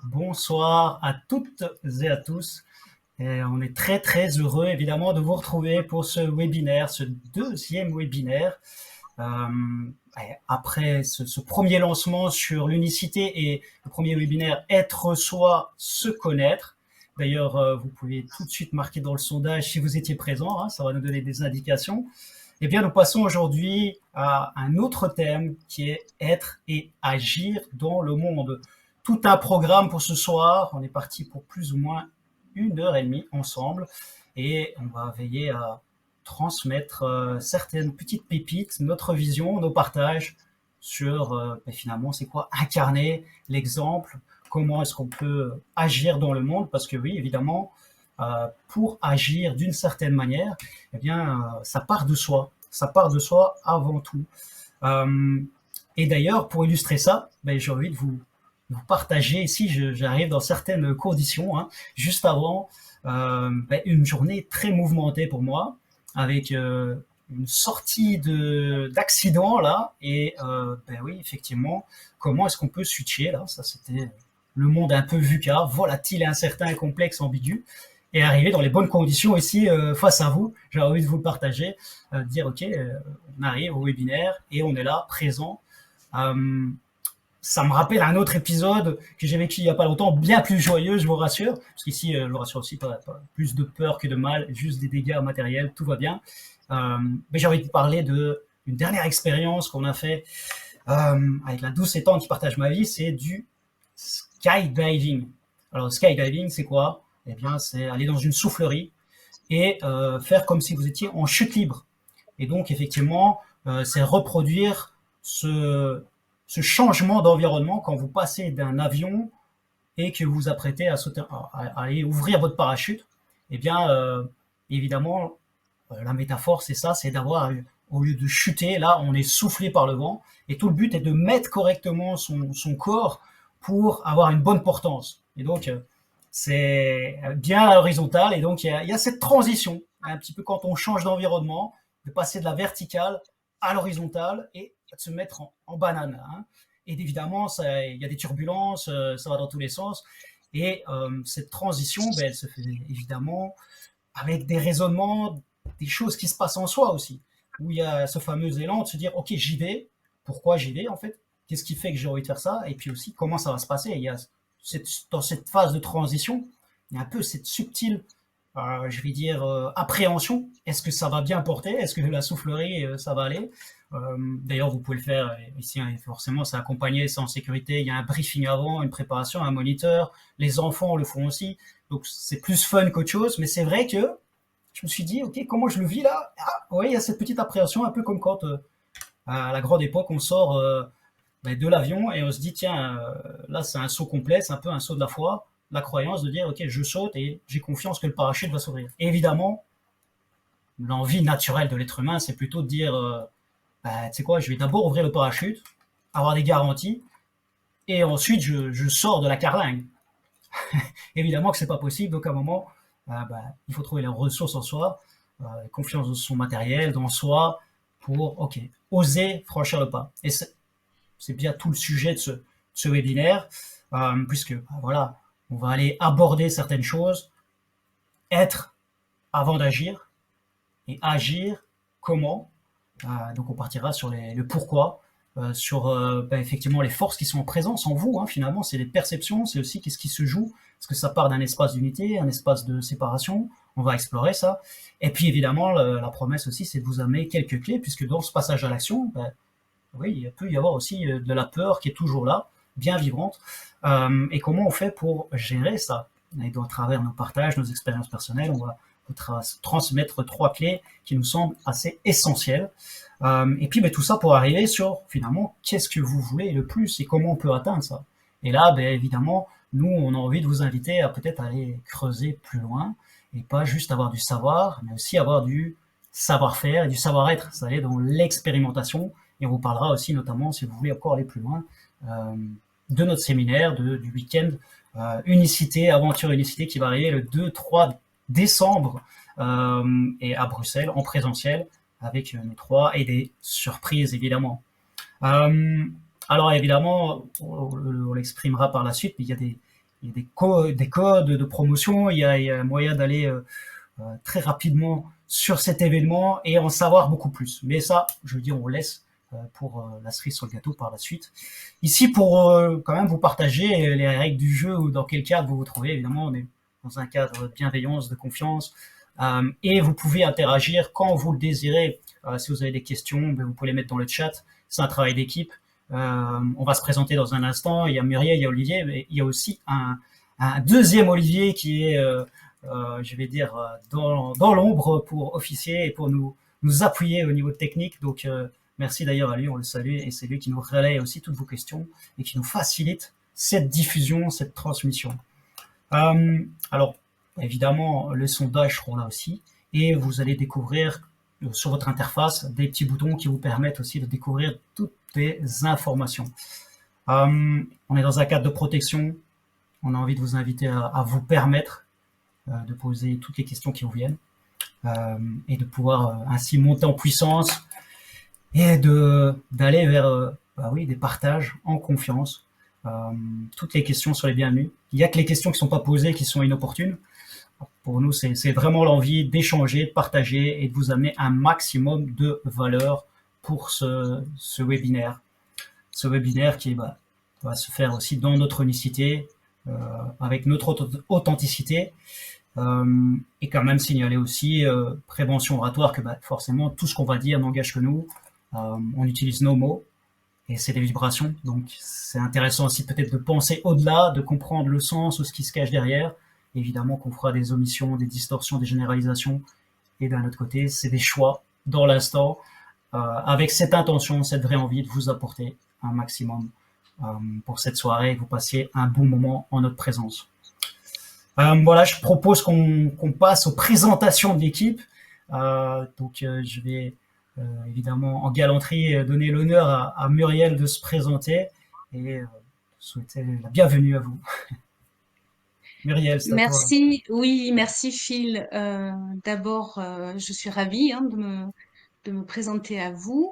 Bonsoir à toutes et à tous. Et on est très très heureux évidemment de vous retrouver pour ce webinaire, ce deuxième webinaire. Euh, Après ce premier lancement sur l'unicité et le premier webinaire Être soi, se connaître. D'ailleurs, vous pouvez tout de suite marquer dans le sondage si vous étiez présent, hein, ça va nous donner des indications. Eh bien, nous passons aujourd'hui à un autre thème qui est être et agir dans le monde. Tout un programme pour ce soir. On est parti pour plus ou moins 1 heure et demie ensemble et on va veiller à transmettre certaines petites pépites, notre vision, nos partages sur finalement c'est quoi incarner l'exemple, comment est-ce qu'on peut agir dans le monde, parce que oui, évidemment, pour agir d'une certaine manière, eh bien, ça part de soi. Ça part de soi avant tout. Euh, et d'ailleurs, pour illustrer ça, ben, j'ai envie de vous partager ici, j'arrive dans certaines conditions, hein, juste avant ben, une journée très mouvementée pour moi, avec une sortie d'accident là, et ben oui, effectivement, comment est-ce qu'on peut switcher là, ça c'était le monde un peu VUCA, volatile, incertain, complexe, ambigu, et arriver dans les bonnes conditions ici face à vous. J'ai envie de vous le partager, dire ok, on arrive au webinaire et on est là, présent. Euh, Ça me rappelle un autre épisode que j'ai vécu il n'y a pas longtemps, bien plus joyeux, je vous rassure, parce qu'ici, je vous rassure aussi, pas plus de peur que de mal, juste des dégâts matériels, tout va bien. Mais j'ai envie de vous parler d'une dernière expérience qu'on a fait avec la douce étante qui partage ma vie, c'est du skydiving. Alors, skydiving, c'est quoi? Eh bien, c'est aller dans une soufflerie et faire comme si vous étiez en chute libre. Et donc, effectivement, c'est reproduire ce changement d'environnement quand vous passez d'un avion et que vous vous apprêtez à, sauter, à aller ouvrir votre parachute. Eh bien, évidemment, la métaphore, c'est ça, c'est d'avoir, au lieu de chuter, là, on est soufflé par le vent. Et tout le but est de mettre correctement son corps pour avoir une bonne portance. Et donc, c'est bien à l'horizontale. Et donc, il y a cette transition, un petit peu quand on change d'environnement, de passer de la verticale à l'horizontale et de se mettre en banane. Hein. Et évidemment, il y a des turbulences, ça va dans tous les sens. Et cette transition, ben, elle se fait évidemment avec des raisonnements, des choses qui se passent en soi aussi, où il y a ce fameux élan de se dire, ok, j'y vais, pourquoi j'y vais en fait, qu'est-ce qui fait que j'ai envie de faire ça, et puis aussi comment ça va se passer. Il y a dans cette phase de transition, il y a un peu cette subtile, je vais dire, appréhension. Est-ce que ça va bien porter? Est-ce que la soufflerie, ça va aller? D'ailleurs, vous pouvez le faire ici, hein, forcément, c'est accompagné, c'est en sécurité. Il y a un briefing avant, une préparation, un moniteur. Les enfants le font aussi. Donc, c'est plus fun qu'autre chose. Mais c'est vrai que je me suis dit, ok, comment je le vis là? Ah, oui, il y a cette petite appréhension, un peu comme quand, à la grande époque, on sort ben, de l'avion et on se dit, tiens, là, c'est un saut complet, c'est un peu un saut de la foi. La croyance de dire, ok, je saute et j'ai confiance que le parachute va s'ouvrir. Et évidemment, l'envie naturelle de l'être humain, c'est plutôt de dire, bah, tu sais quoi, je vais d'abord ouvrir le parachute, avoir des garanties, et ensuite je sors de la carlingue. Évidemment que c'est pas possible, donc à un moment, bah, il faut trouver les ressources en soi, confiance dans son matériel, dans soi, pour, ok, oser franchir le pas. Et c'est bien tout le sujet de ce webinaire, puisque, bah, voilà, on va aller aborder certaines choses, être avant d'agir, et agir comment. Donc on partira sur le pourquoi, sur bah, effectivement les forces qui sont en présence en vous. Hein, finalement, c'est les perceptions, c'est aussi qu'est-ce qui se joue. Est-ce que ça part d'un espace d'unité, un espace de séparation? On va explorer ça. Et puis évidemment, la promesse aussi, c'est de vous amener quelques clés, puisque dans ce passage à l'action, bah, oui, il peut y avoir aussi de la peur qui est toujours là, bien vivante. Et comment on fait pour gérer ça? Et à travers nos partages, nos expériences personnelles, on va transmettre 3 clés qui nous semblent assez essentielles. Et puis ben, tout ça pour arriver sur finalement qu'est-ce que vous voulez le plus et comment on peut atteindre ça. Et là, ben, évidemment, nous, on a envie de vous inviter à peut-être aller creuser plus loin et pas juste avoir du savoir, mais aussi avoir du savoir-faire et du savoir-être. Ça aller dans l'expérimentation. Et on vous parlera aussi notamment, si vous voulez encore aller plus loin, euh, de notre séminaire du week-end Unicité, Aventure Unicité, qui va arriver le 2-3 décembre et à Bruxelles en présentiel avec nous trois et des surprises évidemment. Euh, alors évidemment, on l'exprimera par la suite, mais il y a il y a des codes de promotion, il y a moyen d'aller très rapidement sur cet événement et en savoir beaucoup plus. Mais ça, je veux dire, on laisse pour la cerise sur le gâteau par la suite. Ici, pour quand même vous partager les règles du jeu ou dans quel cadre vous vous trouvez, évidemment, on est dans un cadre de bienveillance, de confiance, et vous pouvez interagir quand vous le désirez. Si vous avez des questions, vous pouvez les mettre dans le chat. C'est un travail d'équipe. On va se présenter dans un instant. Il y a Muriel, il y a Olivier, mais il y a aussi un deuxième Olivier qui est je vais dire, dans l'ombre pour officier et pour nous appuyer au niveau technique. Donc, merci d'ailleurs à lui, on le salue, et c'est lui qui nous relaie aussi toutes vos questions et qui nous facilite cette diffusion, cette transmission. Alors, évidemment, les sondages seront là aussi, et vous allez découvrir sur votre interface des petits boutons qui vous permettent aussi de découvrir toutes les informations. On est dans un cadre de protection. On a envie de vous inviter à vous permettre de poser toutes les questions qui vous viennent et de pouvoir ainsi monter en puissance et d'aller vers des partages en confiance. Toutes les questions sont les bienvenues. Il n'y a que les questions qui ne sont pas posées qui sont inopportunes. Pour nous, c'est vraiment l'envie d'échanger, de partager et de vous amener un maximum de valeur pour ce webinaire. Ce webinaire qui va se faire aussi dans notre unicité, avec notre authenticité, et quand même signaler aussi prévention oratoire que forcément tout ce qu'on va dire n'engage que nous. On utilise nos mots et c'est des vibrations, donc c'est intéressant aussi peut-être de penser au-delà, de comprendre le sens ou ce qui se cache derrière. Évidemment qu'on fera des omissions, des distorsions, des généralisations, et d'un autre côté c'est des choix dans l'instant, avec cette intention, cette vraie envie de vous apporter un maximum pour cette soirée et que vous passiez un bon moment en notre présence. Voilà, je propose qu'on passe aux présentations de l'équipe. Donc, je vais évidemment en galanterie donner l'honneur à Muriel de se présenter et souhaiter la bienvenue à vous. Muriel, c'est à toi. Merci, oui, merci Phil. D'abord, je suis ravie de me présenter à vous.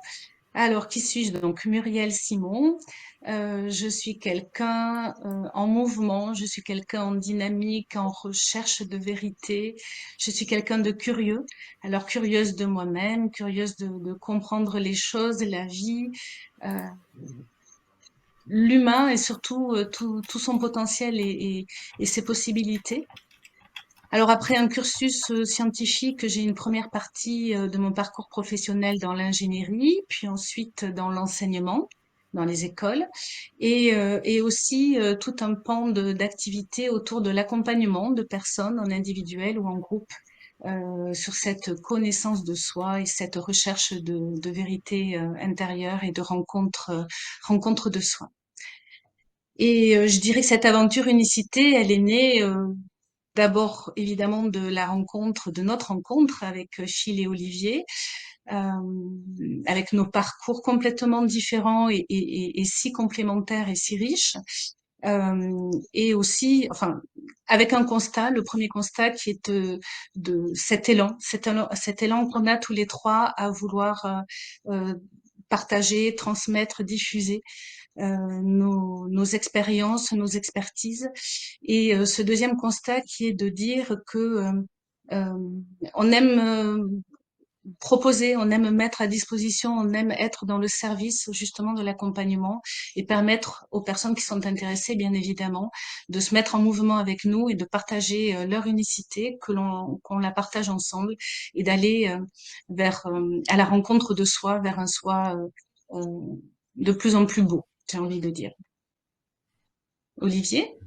Alors, qui suis-je? Donc, Muriel Simon. Je suis quelqu'un en mouvement, je suis quelqu'un en dynamique, en recherche de vérité. Je suis quelqu'un de curieux. Alors, curieuse de moi-même, curieuse de comprendre les choses, la vie, euh, l'humain et surtout tout son potentiel et ses possibilités. Alors après un cursus scientifique, j'ai une première partie de mon parcours professionnel dans l'ingénierie, puis ensuite dans l'enseignement, dans les écoles, et aussi tout un pan d'activités autour de l'accompagnement de personnes en individuel ou en groupe sur cette connaissance de soi et cette recherche de vérité intérieure et de rencontre de soi. Et je dirais que cette aventure unicité, elle est née d'abord, évidemment, de notre rencontre avec Phil et Olivier, avec nos parcours complètement différents et si complémentaires et si riches. Et aussi, enfin, avec un constat, le premier constat qui est de cet élan qu'on a tous les trois à vouloir partager, transmettre, diffuser nos expériences, nos expertises. Et ce deuxième constat qui est de dire que on aime proposer, on aime mettre à disposition, on aime être dans le service justement de l'accompagnement et permettre aux personnes qui sont intéressées, bien évidemment, de se mettre en mouvement avec nous et de partager leur unicité, qu'on la partage ensemble et d'aller à la rencontre de soi, vers un soi de plus en plus beau, j'ai envie de dire. Olivier?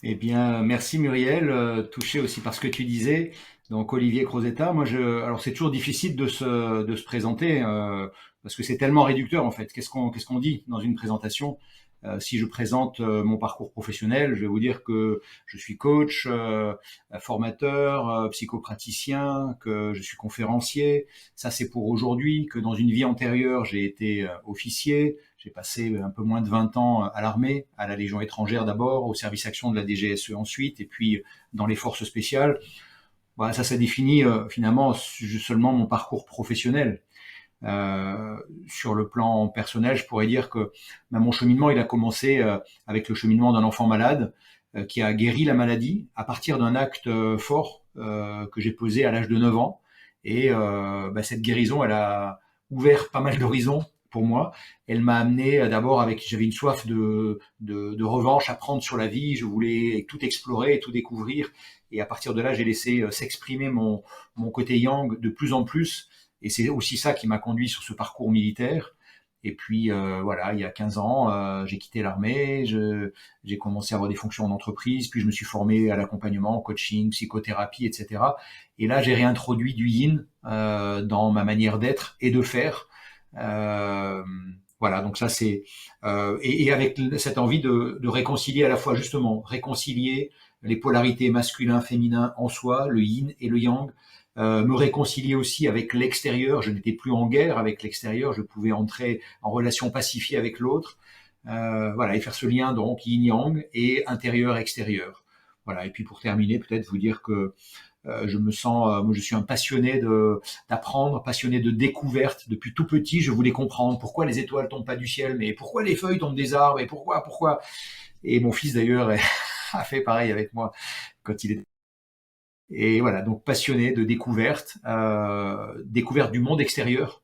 Eh bien, merci Muriel, touché aussi par ce que tu disais. Donc Olivier Crozetta, alors c'est toujours difficile de se présenter parce que c'est tellement réducteur en fait. Qu'est-ce qu'on dit dans une présentation? Si je présente mon parcours professionnel, je vais vous dire que je suis coach, formateur, psychopraticien, que je suis conférencier. Ça c'est pour aujourd'hui. Que dans une vie antérieure, j'ai été officier. J'ai passé un peu moins de 20 ans à l'armée, à la Légion étrangère d'abord, au service action de la DGSE ensuite, et puis dans les forces spéciales. Voilà, ça définit finalement seulement mon parcours professionnel. Sur le plan personnel, je pourrais dire que mon cheminement, il a commencé avec le cheminement d'un enfant malade qui a guéri la maladie à partir d'un acte fort que j'ai posé à l'âge de 9 ans. Et cette guérison, elle a ouvert pas mal d'horizons pour moi. Elle m'a amené d'abord j'avais une soif de revanche, à prendre sur la vie. Je voulais tout explorer et tout découvrir. Et à partir de là, j'ai laissé s'exprimer mon côté yang de plus en plus. Et c'est aussi ça qui m'a conduit sur ce parcours militaire. Et puis voilà, il y a 15 ans, j'ai quitté l'armée, j'ai commencé à avoir des fonctions en entreprise, puis je me suis formé à l'accompagnement, coaching, psychothérapie, etc. Et là, j'ai réintroduit du yin dans ma manière d'être et de faire. Voilà, donc ça c'est et avec cette envie de réconcilier à la fois justement réconcilier les polarités masculin-féminin en soi, le yin et le yang, me réconcilier aussi avec l'extérieur. Je n'étais plus en guerre avec l'extérieur, je pouvais entrer en relation pacifiée avec l'autre. Voilà, et faire ce lien donc yin-yang et intérieur-extérieur. Voilà, et puis pour terminer, peut-être vous dire que je me sens, moi je suis un passionné d'apprendre, passionné de découverte. Depuis tout petit, je voulais comprendre pourquoi les étoiles tombent pas du ciel, mais pourquoi les feuilles tombent des arbres, et pourquoi. Et mon fils d'ailleurs a fait pareil avec moi quand il était. Et voilà, donc passionné de découverte, découverte du monde extérieur,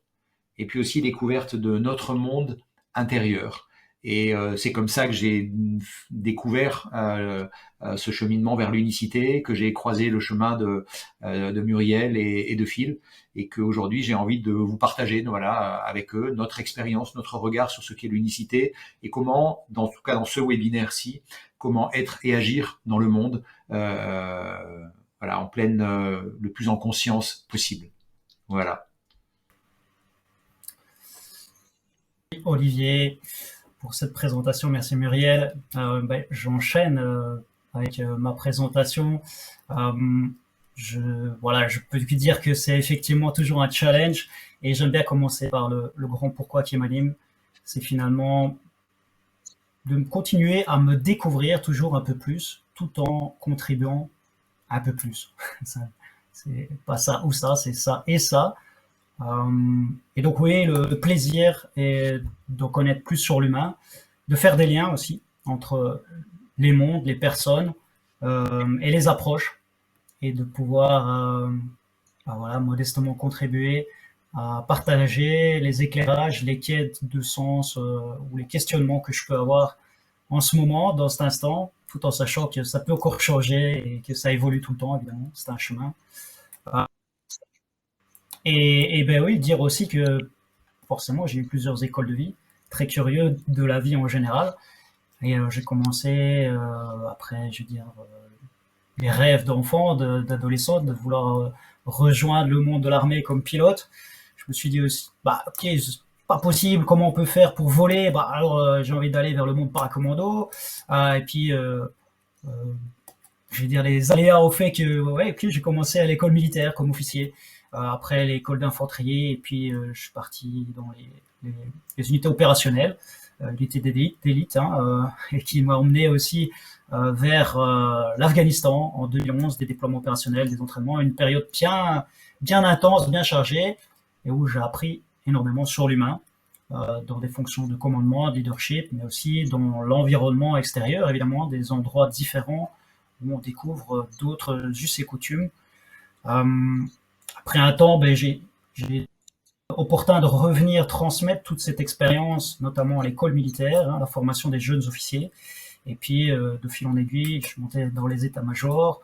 et puis aussi découverte de notre monde intérieur. Et c'est comme ça que j'ai découvert ce cheminement vers l'unicité, que j'ai croisé le chemin de Muriel et de Phil, et qu'aujourd'hui j'ai envie de vous partager, voilà, avec eux, notre expérience, notre regard sur ce qu'est l'unicité, et comment, en tout cas dans ce webinaire-ci, comment être et agir dans le monde, voilà, en pleine, le plus en conscience possible. Voilà. Olivier, pour cette présentation. Merci Muriel. J'enchaîne avec ma présentation. Je peux lui dire que c'est effectivement toujours un challenge, et j'aime bien commencer par le grand pourquoi qui m'anime. C'est finalement de continuer à me découvrir toujours un peu plus, tout en contribuant un peu plus. C'est pas ça ou ça, c'est ça et ça. Et donc oui, le plaisir est de connaître plus sur l'humain, de faire des liens aussi entre les mondes, les personnes et les approches, et de pouvoir voilà, modestement contribuer à partager les éclairages, les quêtes de sens ou les questionnements que je peux avoir en ce moment, dans cet instant, tout en sachant que ça peut encore changer et que ça évolue tout le temps, évidemment, c'est un chemin. Et ben oui, dire aussi que forcément j'ai eu plusieurs écoles de vie, très curieux de la vie en général, et j'ai commencé après, je veux dire, les rêves d'enfant, d'adolescent, de vouloir rejoindre le monde de l'armée comme pilote. Je me suis dit aussi, ok, c'est pas possible, comment on peut faire pour voler? Alors j'ai envie d'aller vers le monde paracommando, et puis je veux dire, les aléas au fait que j'ai commencé à l'école militaire comme officier, après l'école d'infanterie, et puis je suis parti dans les unités opérationnelles, l'unité d'élite, et qui m'a emmené aussi vers l'Afghanistan en 2011, des déploiements opérationnels, des entraînements, une période bien intense, bien chargée, et où j'ai appris énormément sur l'humain, dans des fonctions de commandement, de leadership, mais aussi dans l'environnement extérieur, évidemment, des endroits différents où on découvre d'autres us et coutumes. Après un temps, j'ai opportun de revenir transmettre toute cette expérience, notamment à l'école militaire, la formation des jeunes officiers. Et puis, de fil en aiguille, je suis monté dans les états-majors.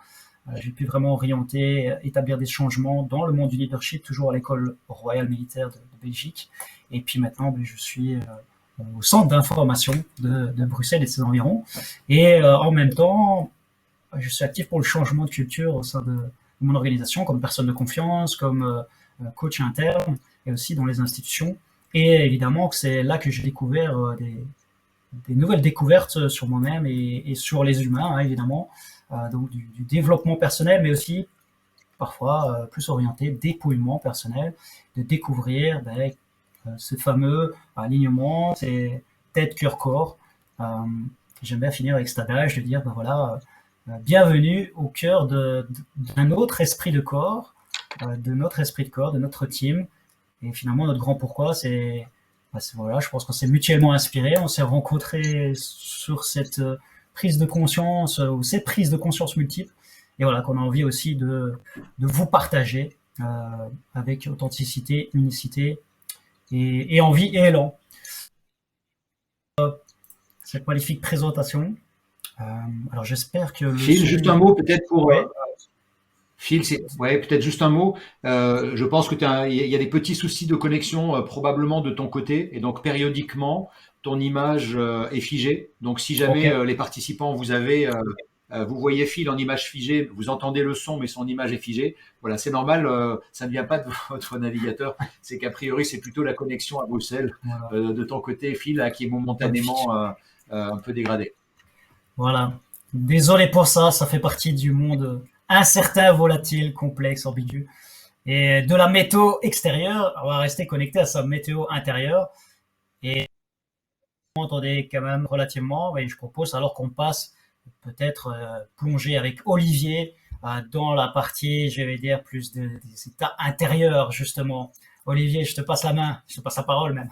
J'ai pu vraiment orienter, établir des changements dans le monde du leadership, toujours à l'école royale militaire de Belgique. Et puis maintenant, je suis au centre d'information de Bruxelles et ses environs. Et en même temps, je suis actif pour le changement de culture au sein de mon organisation, comme personne de confiance, comme coach interne, et aussi dans les institutions. Et évidemment, c'est là que j'ai découvert des nouvelles découvertes sur moi-même et sur les humains, évidemment. Donc du développement personnel, mais aussi parfois plus orienté dépouillement personnel, de découvrir ce fameux alignement, c'est tête, cœur, corps. J'aime bien finir avec cet adage de dire, voilà, bienvenue au cœur d'un autre esprit de corps, de notre esprit de corps, de notre team, Et finalement, notre grand pourquoi, voilà, je pense qu'on s'est mutuellement inspirés, on s'est rencontrés sur cette prise de conscience ou ces prises de conscience multiples. Et voilà, qu'on a envie aussi de vous partager avec authenticité, unicité et envie et élan. Cette magnifique présentation. Alors j'espère que le Phil, son... juste un mot peut-être pour Ouais. Phil, ouais, peut-être juste un mot. Je pense que il y a des petits soucis de connexion probablement de ton côté, et donc périodiquement ton image est figée. Donc si jamais Ok. les participants vous voyez Phil en image figée, vous entendez le son mais son image est figée. Voilà, c'est normal, ça ne vient pas de votre navigateur. C'est qu'a priori c'est plutôt la connexion à Bruxelles Voilà. de ton côté, Phil, là, qui est momentanément un peu dégradée. Voilà. Désolé pour ça, ça fait partie du monde incertain, volatile, complexe, ambigu. Et de la météo extérieure, on va rester connecté à sa météo intérieure. Et vous m'entendez quand même relativement, et je propose alors qu'on passe peut-être plonger avec Olivier dans la partie, je vais dire, plus des états intérieurs, justement. Olivier, je te passe la main, je te passe la parole même.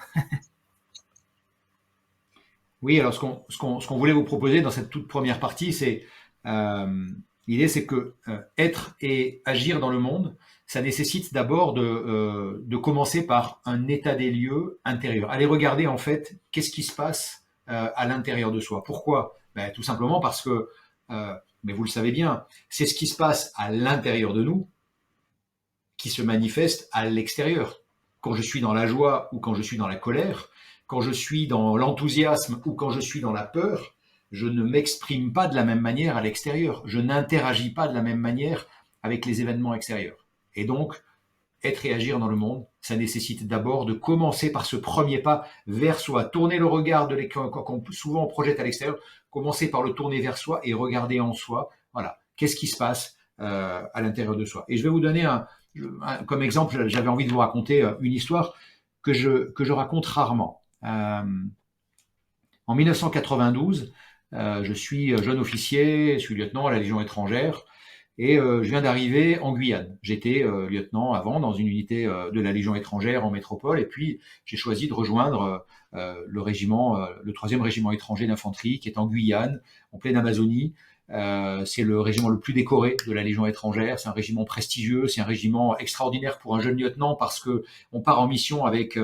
Oui, alors ce qu'on voulait vous proposer dans cette toute première partie, euh, l'idée, c'est que être et agir dans le monde, ça nécessite d'abord de commencer par un état des lieux intérieur. Aller regarder en fait qu'est-ce qui se passe à l'intérieur de soi. Pourquoi? Ben, tout simplement parce que, mais vous le savez bien, c'est ce qui se passe à l'intérieur de nous qui se manifeste à l'extérieur. Quand je suis dans la joie ou quand je suis dans la colère, quand je suis dans l'enthousiasme ou quand je suis dans la peur, je ne m'exprime pas de la même manière à l'extérieur. Je n'interagis pas de la même manière avec les événements extérieurs. Et donc, être et agir dans le monde, ça nécessite d'abord de commencer par ce premier pas vers soi, tourner le regard qu'on souvent on projette à l'extérieur, commencer par le tourner vers soi et regarder en soi, voilà, qu'est-ce qui se passe à l'intérieur de soi. Et je vais vous donner comme exemple, j'avais envie de vous raconter une histoire que je raconte rarement. En 1992, je suis jeune officier, je suis lieutenant à la Légion étrangère, et je viens d'arriver en Guyane. J'étais lieutenant avant dans une unité de la Légion étrangère en métropole, et puis j'ai choisi de rejoindre le régiment, le 3e régiment étranger d'infanterie, qui est en Guyane, en pleine Amazonie. C'est le régiment le plus décoré de la Légion étrangère. C'est un régiment prestigieux, c'est un régiment extraordinaire pour un jeune lieutenant parce que on part en mission avec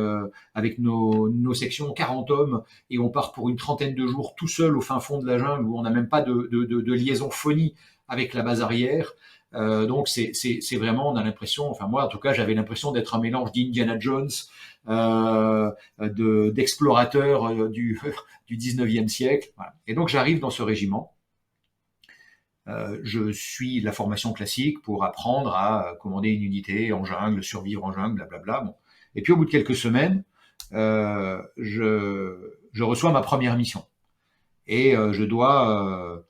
nos sections, 40 hommes, et on part pour une trentaine de jours tout seul au fin fond de la jungle où on n'a même pas de liaison phonie avec la base arrière. Donc c'est vraiment, on a l'impression, enfin moi en tout cas j'avais l'impression d'être un mélange d'Indiana Jones, d'explorateur du 19e siècle. Voilà. Et donc j'arrive dans ce régiment. Je suis la formation classique pour apprendre à commander une unité en jungle, survivre en jungle, blablabla. Bon. Et puis au bout de quelques semaines, je reçois ma première mission. Et je dois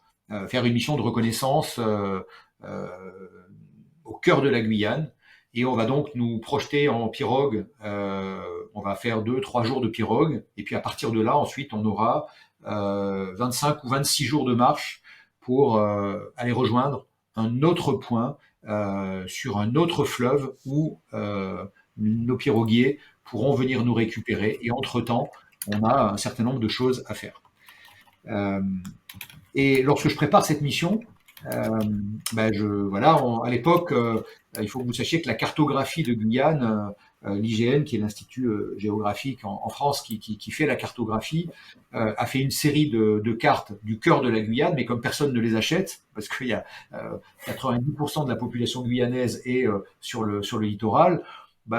faire une mission de reconnaissance au cœur de la Guyane. Et on va donc nous projeter en pirogue. On va faire 2-3 jours de pirogue. Et puis à partir de là, ensuite, on aura 25 ou 26 jours de marche pour aller rejoindre un autre point sur un autre fleuve où nos piroguiers pourront venir nous récupérer. Et entre-temps, on a un certain nombre de choses à faire. Et lorsque je prépare cette mission, voilà, à l'époque, il faut que vous sachiez que la cartographie de Guyane, l'IGN, qui est l'Institut géographique en France, qui fait la cartographie, a fait une série de cartes du cœur de la Guyane, mais comme personne ne les achète, parce qu'il y a 90% de la population guyanaise est sur le littoral,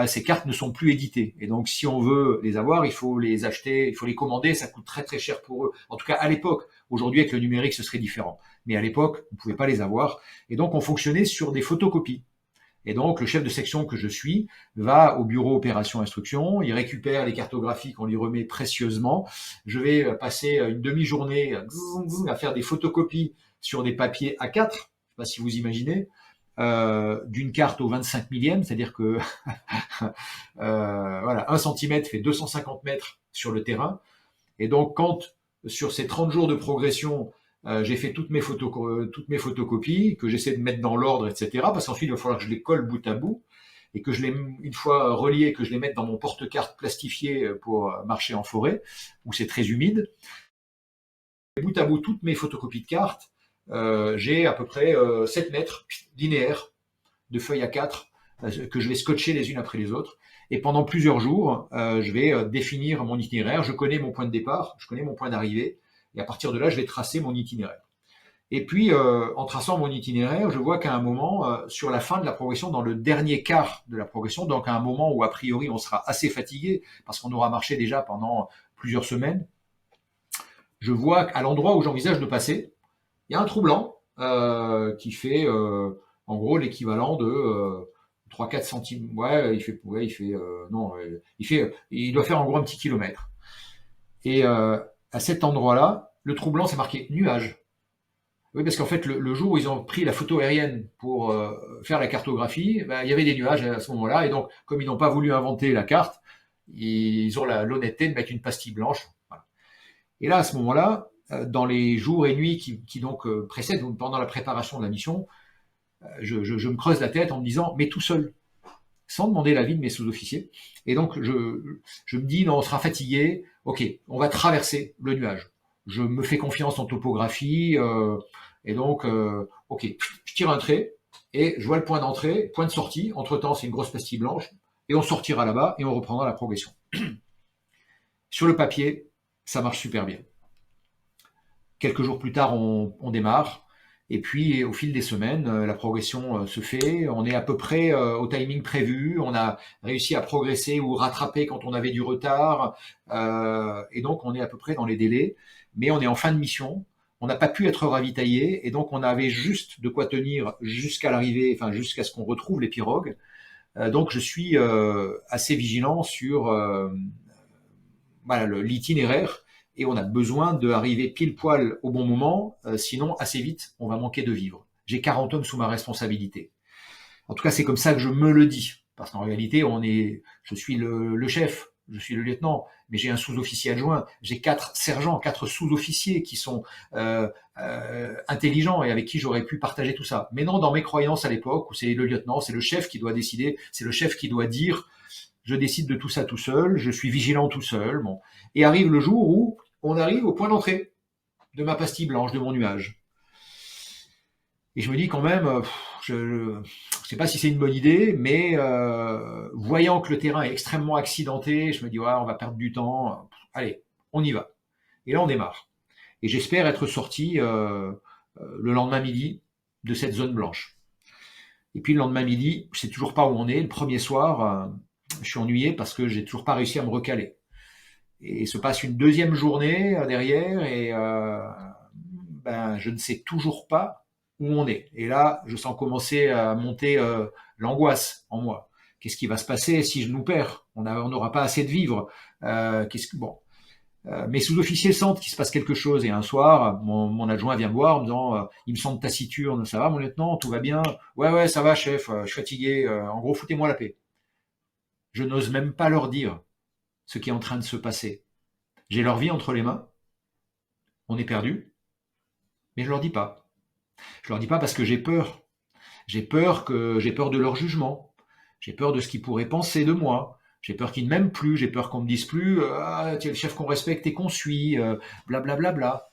ces cartes ne sont plus éditées. Et donc, si on veut les avoir, il faut les acheter, il faut les commander, ça coûte très très cher pour eux. En tout cas, à l'époque. Aujourd'hui, avec le numérique, ce serait différent. Mais à l'époque, on ne pouvait pas les avoir. Et donc, on fonctionnait sur des photocopies. Et donc, le chef de section que je suis va au bureau opération instruction, il récupère les cartographies qu'on lui remet précieusement. Je vais passer une demi-journée à faire des photocopies sur des papiers A4, je ne sais pas si vous imaginez, d'une carte au 25 millième, c'est-à-dire que voilà, 1 cm fait 250 mètres sur le terrain. Et donc, quand sur ces 30 jours de progression, j'ai fait toutes mes photocopies, que j'essaie de mettre dans l'ordre, etc. Parce qu'ensuite, il va falloir que je les colle bout à bout. et que une fois reliés, que je les mette dans mon porte-carte plastifié pour marcher en forêt, où c'est très humide. Bout à bout, toutes mes photocopies de cartes, j'ai à peu près 7 mètres linéaires de feuilles A4 que je vais scotcher les unes après les autres. Et pendant plusieurs jours, je vais définir mon itinéraire. Je connais mon point de départ, je connais mon point d'arrivée. Et à partir de là, je vais tracer mon itinéraire. Et puis, en traçant mon itinéraire, je vois qu'à un moment, sur la fin de la progression, dans le dernier quart de la progression, donc à un moment où a priori on sera assez fatigué, parce qu'on aura marché déjà pendant plusieurs semaines, je vois qu'à l'endroit où j'envisage de passer, il y a un trou blanc qui fait en gros l'équivalent de 3-4 centimes. Ouais, il doit faire en gros un petit kilomètre. Et à cet endroit-là, le trou blanc, c'est marqué nuage. Oui, parce qu'en fait, le jour où ils ont pris la photo aérienne pour faire la cartographie, ben, il y avait des nuages à ce moment-là. Et donc, comme ils n'ont pas voulu inventer la carte, ils ont l'honnêteté de mettre une pastille blanche. Voilà. Et là, à ce moment-là, dans les jours et nuits qui donc précèdent, donc pendant la préparation de la mission, je me creuse la tête en me disant, mais tout seul, sans demander l'avis de mes sous-officiers. Et donc, je me dis, non, on sera fatigué, ok, on va traverser le nuage. Je me fais confiance en topographie, et donc, ok, je tire un trait, et je vois le point d'entrée, point de sortie, entre-temps, c'est une grosse pastille blanche, et on sortira là-bas, et on reprendra la progression. Sur le papier, ça marche super bien. Quelques jours plus tard, on démarre. Et puis, au fil des semaines, la progression se fait. On est à peu près au timing prévu. On a réussi à progresser ou rattraper quand on avait du retard. Et donc, on est à peu près dans les délais. Mais on est en fin de mission. On n'a pas pu être ravitaillé. Et donc, on avait juste de quoi tenir jusqu'à l'arrivée, enfin, jusqu'à ce qu'on retrouve les pirogues. Donc, je suis assez vigilant sur voilà, l'itinéraire. Et on a besoin d'arriver pile poil au bon moment, sinon assez vite, on va manquer de vivre. J'ai 40 hommes sous ma responsabilité. En tout cas, c'est comme ça que je me le dis, parce qu'en réalité, je suis le chef, je suis le lieutenant, mais j'ai un sous-officier adjoint, j'ai 4 sergents, 4 sous-officiers qui sont intelligents et avec qui j'aurais pu partager tout ça. Mais non, dans mes croyances à l'époque, où c'est le lieutenant, c'est le chef qui doit décider, c'est le chef qui doit dire je décide de tout ça tout seul, je suis vigilant tout seul. Bon. Et arrive le jour où on arrive au point d'entrée de ma pastille blanche, de mon nuage. Et je me dis quand même, je ne sais pas si c'est une bonne idée, mais voyant que le terrain est extrêmement accidenté, je me dis, ouais, on va perdre du temps. Allez, on y va. Et là, on démarre. Et j'espère être sorti le lendemain midi de cette zone blanche. Et puis le lendemain midi, je ne sais toujours pas où on est. Le premier soir, je suis ennuyé parce que j'ai toujours pas réussi à me recaler. Et se passe une deuxième journée derrière et ben, je ne sais toujours pas où on est. Et là, je sens commencer à monter l'angoisse en moi. Qu'est-ce qui va se passer si je nous perds? On n'aura pas assez de vivres. Bon. Mes sous-officiers sentent qu'il se passe quelque chose et un soir, mon adjoint vient me voir en me disant il me semble taciturne, ça va mon lieutenant, tout va bien? Ouais, ça va chef, je suis fatigué, en gros foutez-moi la paix. Je n'ose même pas leur dire ce qui est en train de se passer. J'ai leur vie entre les mains, on est perdu, mais je leur dis pas. Je leur dis pas parce que j'ai peur. J'ai peur de leur jugement. J'ai peur de ce qu'ils pourraient penser de moi. J'ai peur qu'ils ne m'aiment plus. J'ai peur qu'on me dise plus ah, tu es le chef qu'on respecte et qu'on suit, blablabla.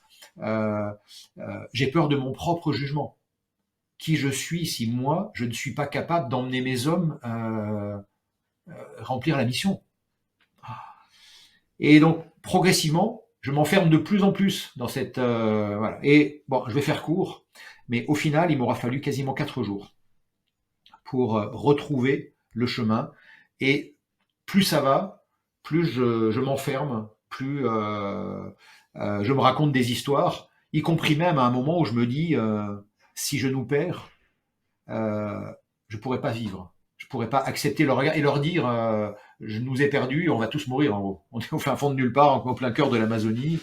J'ai peur de mon propre jugement. Qui je suis si moi, je ne suis pas capable d'emmener mes hommes remplir la mission. Et donc, progressivement, je m'enferme de plus en plus dans cette... voilà. Et bon, je vais faire court, mais au final, il m'aura fallu quasiment 4 jours pour retrouver le chemin. Et plus ça va, plus je m'enferme, plus je me raconte des histoires, y compris même à un moment où je me dis, si je nous perds, je ne pourrais pas vivre. Je ne pourrais pas accepter leur regard et leur dire je nous ai perdus, on va tous mourir en gros. On est au fin fond de nulle part, en plein cœur de l'Amazonie.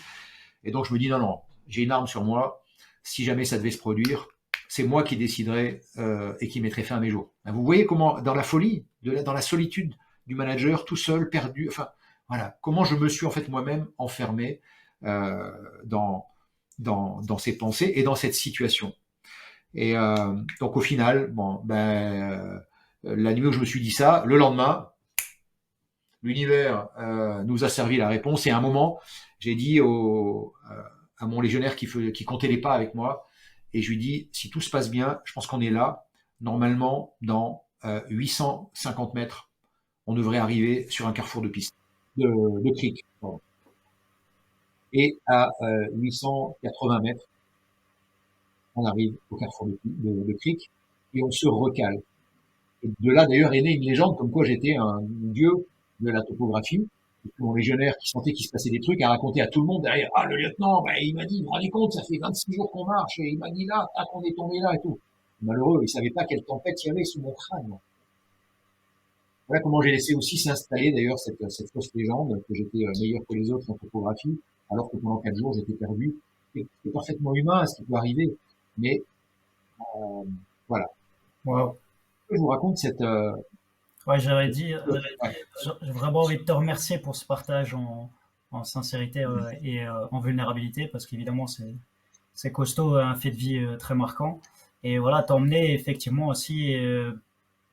Et donc je me dis non, j'ai une arme sur moi. Si jamais ça devait se produire, c'est moi qui déciderai et qui mettrai fin à mes jours. Vous voyez comment, dans la folie, dans la solitude du manager, tout seul, perdu, enfin voilà, comment je me suis en fait moi-même enfermé dans ces pensées et dans cette situation. Et donc au final, bon, la nuit où je me suis dit ça, le lendemain, l'univers nous a servi la réponse. Et à un moment, j'ai dit à mon légionnaire qui comptait les pas avec moi, et je lui dis, si tout se passe bien, je pense qu'on est là. Normalement, dans 850 mètres, on devrait arriver sur un carrefour de piste, de crique. Pardon. Et à 880 mètres, on arrive au carrefour de crique, et on se recale. Et de là, d'ailleurs, est née une légende comme quoi j'étais un dieu de la topographie. Et mon légionnaire qui sentait qu'il se passait des trucs a raconté à tout le monde derrière, ah, le lieutenant, ben, il m'a dit, vous vous rendez compte, ça fait 26 jours qu'on marche, et il m'a dit là, tac, on est tombé là et tout. Malheureux, il savait pas quelle tempête il y avait sous mon crâne. Voilà comment j'ai laissé aussi s'installer d'ailleurs cette fausse légende que j'étais meilleur que les autres en topographie, alors que pendant 4 jours j'étais perdu. C'est parfaitement humain, ce qui peut arriver, mais voilà. Wow. Je vous raconte cette. Ouais, j'avais dit, Ouais. j'ai vraiment envie de te remercier pour ce partage en sincérité et en vulnérabilité, parce qu'évidemment, c'est costaud, un fait de vie très marquant. Et voilà, t'emmener effectivement aussi,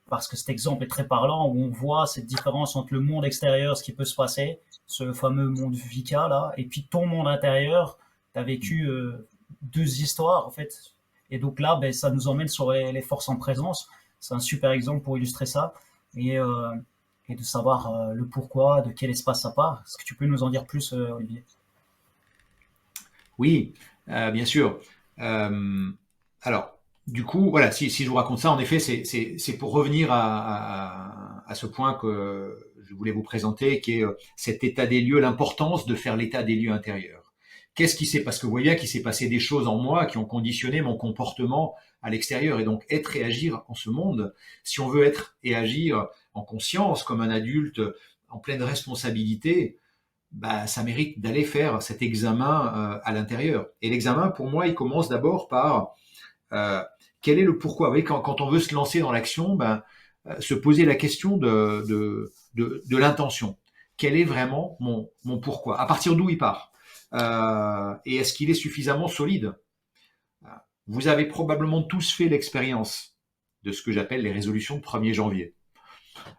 parce que cet exemple est très parlant, où on voit cette différence entre le monde extérieur, ce qui peut se passer, ce fameux monde Vika, là, et puis ton monde intérieur. Tu as vécu 2 histoires, en fait. Et donc là, ben, ça nous emmène sur les forces en présence. C'est un super exemple pour illustrer ça. Et, euh, et de savoir le pourquoi, de quel espace ça part. Est-ce que tu peux nous en dire plus, Olivier? Oui, bien sûr. Alors, du coup, voilà, si je vous raconte ça, en effet, c'est pour revenir à ce point que je voulais vous présenter, qui est cet état des lieux, l'importance de faire l'état des lieux intérieurs. Qu'est-ce qui s'est, parce que vous voyez bien qu'il s'est passé des choses en moi qui ont conditionné mon comportement à l'extérieur, et donc être et agir en ce monde, si on veut être et agir en conscience, comme un adulte, en pleine responsabilité, bah, ça mérite d'aller faire cet examen à l'intérieur. Et l'examen, pour moi, il commence d'abord par euh, quel est le pourquoi. Vous voyez, quand on veut se lancer dans l'action, ben, se poser la question de l'intention. Quel est vraiment mon pourquoi? À partir d'où il part? Et est-ce qu'il est suffisamment solide? Vous avez probablement tous fait l'expérience de ce que j'appelle les résolutions de 1er janvier.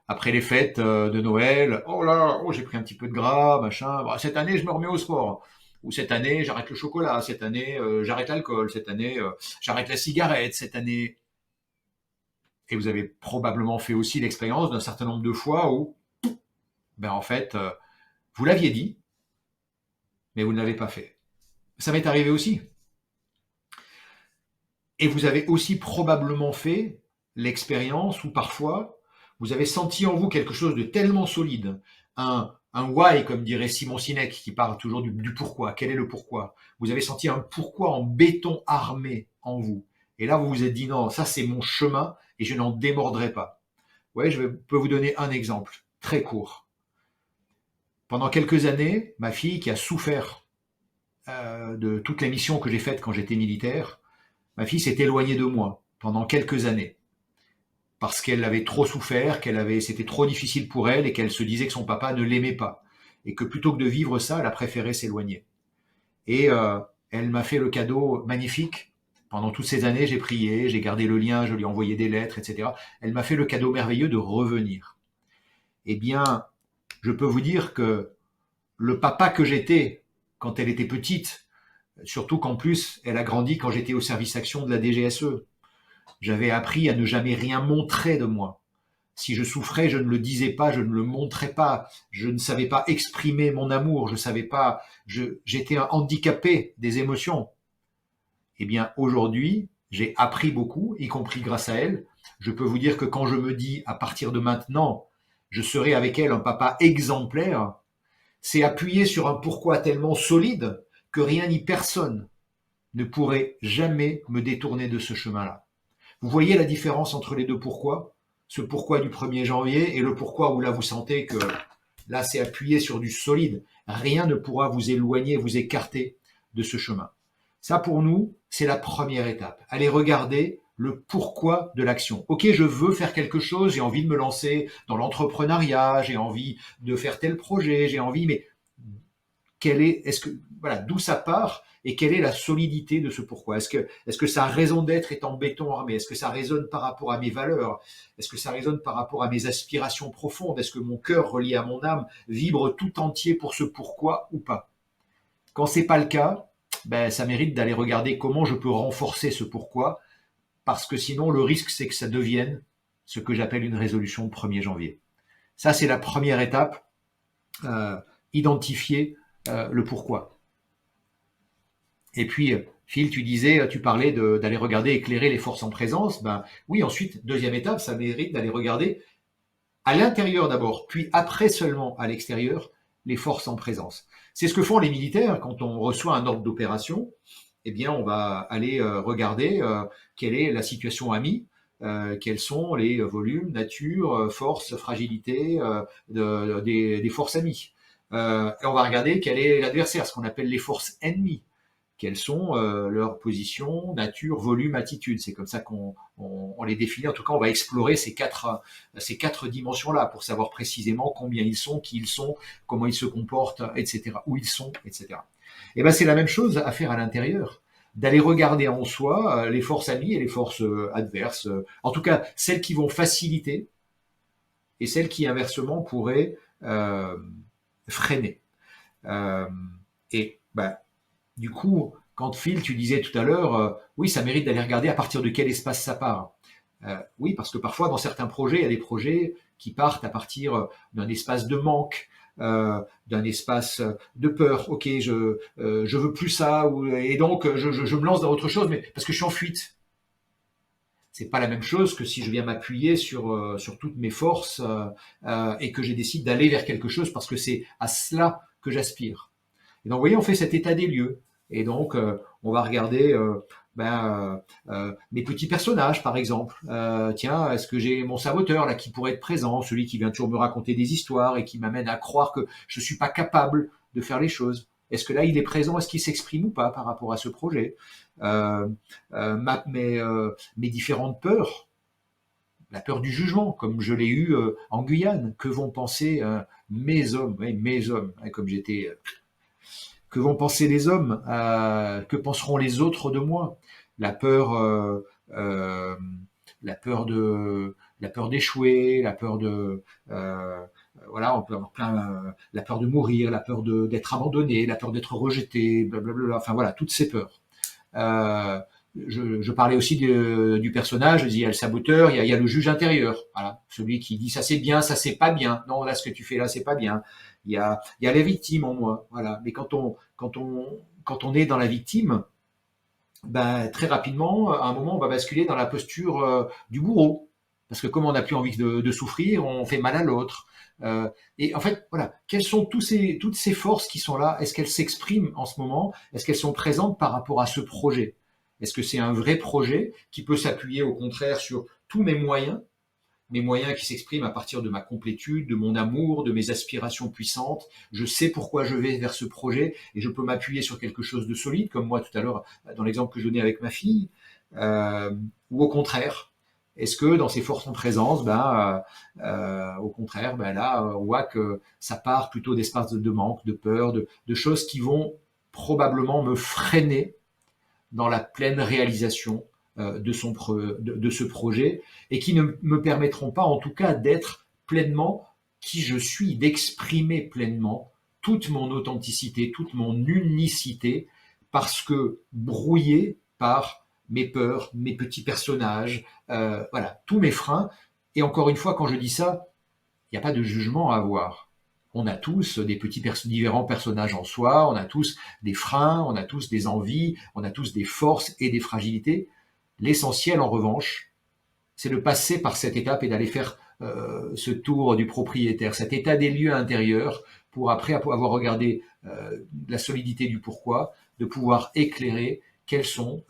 Après les fêtes de Noël, oh là, oh, j'ai pris un petit peu de gras, machin. Bah, cette année, je me remets au sport. Ou cette année, j'arrête le chocolat. Cette année, j'arrête l'alcool. Cette année, j'arrête la cigarette. Cette année. Et vous avez probablement fait aussi l'expérience d'un certain nombre de fois où, ben en fait, vous l'aviez dit, mais vous ne l'avez pas fait. Ça m'est arrivé aussi. Et vous avez aussi probablement fait l'expérience où parfois, vous avez senti en vous quelque chose de tellement solide, un why, comme dirait Simon Sinek, qui parle toujours du pourquoi. Quel est le pourquoi? Vous avez senti un pourquoi en béton armé en vous. Et là, vous vous êtes dit, non, ça c'est mon chemin et je n'en démordrai pas. Ouais, peux vous donner un exemple très court. Pendant quelques années, ma fille qui a souffert de toutes les missions que j'ai faites quand j'étais militaire, ma fille s'est éloignée de moi pendant quelques années parce qu'elle avait trop souffert, c'était trop difficile pour elle et qu'elle se disait que son papa ne l'aimait pas et que plutôt que de vivre ça, elle a préféré s'éloigner. Et elle m'a fait le cadeau magnifique. Pendant toutes ces années, j'ai prié, j'ai gardé le lien, je lui ai envoyé des lettres, etc. Elle m'a fait le cadeau merveilleux de revenir. Eh bien, je peux vous dire que le papa que j'étais quand elle était petite, surtout qu'en plus, elle a grandi quand j'étais au service action de la DGSE. J'avais appris à ne jamais rien montrer de moi. Si je souffrais, je ne le disais pas, je ne le montrais pas. Je ne savais pas exprimer mon amour, je savais pas, j'étais un handicapé des émotions. Eh bien, aujourd'hui, j'ai appris beaucoup, y compris grâce à elle. Je peux vous dire que quand je me dis, à partir de maintenant, je serai avec elle un papa exemplaire, c'est appuyé sur un pourquoi tellement solide que rien ni personne ne pourrait jamais me détourner de ce chemin-là. Vous voyez la différence entre les deux pourquoi? Ce pourquoi du 1er janvier et le pourquoi où là vous sentez que là c'est appuyé sur du solide. Rien ne pourra vous éloigner, vous écarter de ce chemin. Ça pour nous, c'est la première étape. Allez regarder le pourquoi de l'action. Ok, je veux faire quelque chose, j'ai envie de me lancer dans l'entrepreneuriat, j'ai envie de faire tel projet, j'ai envie, mais voilà, d'où ça part et quelle est la solidité de ce pourquoi. Est-ce que sa raison d'être est en béton armé? Est-ce que ça résonne par rapport à mes valeurs? Est-ce que ça résonne par rapport à mes aspirations profondes? Est-ce que mon cœur relié à mon âme vibre tout entier pour ce pourquoi ou pas? Quand c'est pas le cas, ben, ça mérite d'aller regarder comment je peux renforcer ce pourquoi, parce que sinon le risque c'est que ça devienne ce que j'appelle une résolution de 1er janvier. Ça c'est la première étape, identifier le pourquoi. Et puis Phil, tu parlais d'aller regarder, éclairer les forces en présence. Ben oui, ensuite, deuxième étape, ça mérite d'aller regarder à l'intérieur d'abord, puis après seulement à l'extérieur, les forces en présence. C'est ce que font les militaires quand on reçoit un ordre d'opération. Eh bien, on va aller regarder quelle est la situation amie, quels sont les volumes, nature, force, fragilité des forces amies. Et on va regarder quel est l'adversaire, ce qu'on appelle les forces ennemies. Quelles sont leurs positions, nature, volume, attitude. C'est comme ça qu'on les définit. En tout cas, on va explorer ces quatre dimensions-là pour savoir précisément combien ils sont, qui ils sont, comment ils se comportent, etc. Où ils sont, etc. Et ben c'est la même chose à faire à l'intérieur, d'aller regarder en soi les forces amies et les forces adverses. En tout cas, celles qui vont faciliter et celles qui inversement pourraient freiner. Et ben du coup, quand Phil, tu disais tout à l'heure, oui, ça mérite d'aller regarder à partir de quel espace ça part. Oui, parce que parfois, dans certains projets, il y a des projets qui partent à partir d'un espace de manque, d'un espace de peur. Ok, je veux plus ça, et donc je me lance dans autre chose, mais parce que je suis en fuite. C'est pas la même chose que si je viens m'appuyer sur toutes mes forces et que je décide d'aller vers quelque chose parce que c'est à cela que j'aspire. Et donc, vous voyez, on fait cet état des lieux. Et donc, on va regarder mes petits personnages, par exemple. Tiens, est-ce que j'ai mon saboteur là qui pourrait être présent, celui qui vient toujours me raconter des histoires et qui m'amène à croire que je suis pas capable de faire les choses? Est-ce que là, il est présent? Est-ce qu'il s'exprime ou pas par rapport à ce projet? Mes différentes peurs. La peur du jugement, comme je l'ai eu en Guyane. Que vont penser mes hommes, comme j'étais... Que vont penser les hommes? Que penseront les autres de moi? La peur d'échouer, la peur de voilà, on peut avoir la peur de mourir, la peur d'être abandonné, la peur d'être rejeté, blablabla. Enfin voilà, toutes ces peurs. Je parlais aussi du personnage, je dis il y a le saboteur, il y a le juge intérieur, voilà, celui qui dit ça c'est bien, ça c'est pas bien, non là ce que tu fais là c'est pas bien. Il y a la victime en moi, voilà. Mais quand on est dans la victime, ben très rapidement, à un moment on va basculer dans la posture du bourreau, parce que comme on n'a plus envie de souffrir, on fait mal à l'autre. Et en fait, voilà, quelles sont toutes ces forces qui sont là? Est-ce qu'elles s'expriment en ce moment? Est-ce qu'elles sont présentes par rapport à ce projet? Est-ce que c'est un vrai projet qui peut s'appuyer au contraire sur tous mes moyens qui s'expriment à partir de ma complétude, de mon amour, de mes aspirations puissantes? Je sais pourquoi je vais vers ce projet et je peux m'appuyer sur quelque chose de solide, comme moi tout à l'heure dans l'exemple que je donnais avec ma fille, ou au contraire, est-ce que dans ces forces en présence, au contraire, là, on voit que ça part plutôt d'espaces de manque, de peur, de choses qui vont probablement me freiner dans la pleine réalisation de ce projet et qui ne me permettront pas, en tout cas, d'être pleinement qui je suis, d'exprimer pleinement toute mon authenticité, toute mon unicité, parce que brouillé par mes peurs, mes petits personnages, voilà, tous mes freins. Et encore une fois, quand je dis ça, il n'y a pas de jugement à avoir. On a tous des différents personnages en soi, on a tous des freins, on a tous des envies, on a tous des forces et des fragilités. L'essentiel, en revanche, c'est de passer par cette étape et d'aller faire ce tour du propriétaire, cet état des lieux intérieurs, pour après avoir regardé la solidité du pourquoi, de pouvoir éclairer quelles sont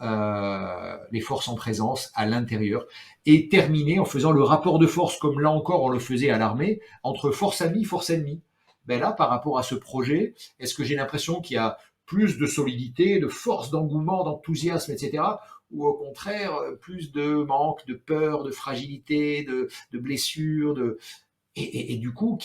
les forces en présence à l'intérieur, et terminer en faisant le rapport de force, comme là encore on le faisait à l'armée, entre force amie, force ennemie. Ben là, par rapport à ce projet, est-ce que j'ai l'impression qu'il y a plus de solidité, de force, d'engouement, d'enthousiasme, etc., ou au contraire, plus de manque, de peur, de fragilité, de blessures, et du coup,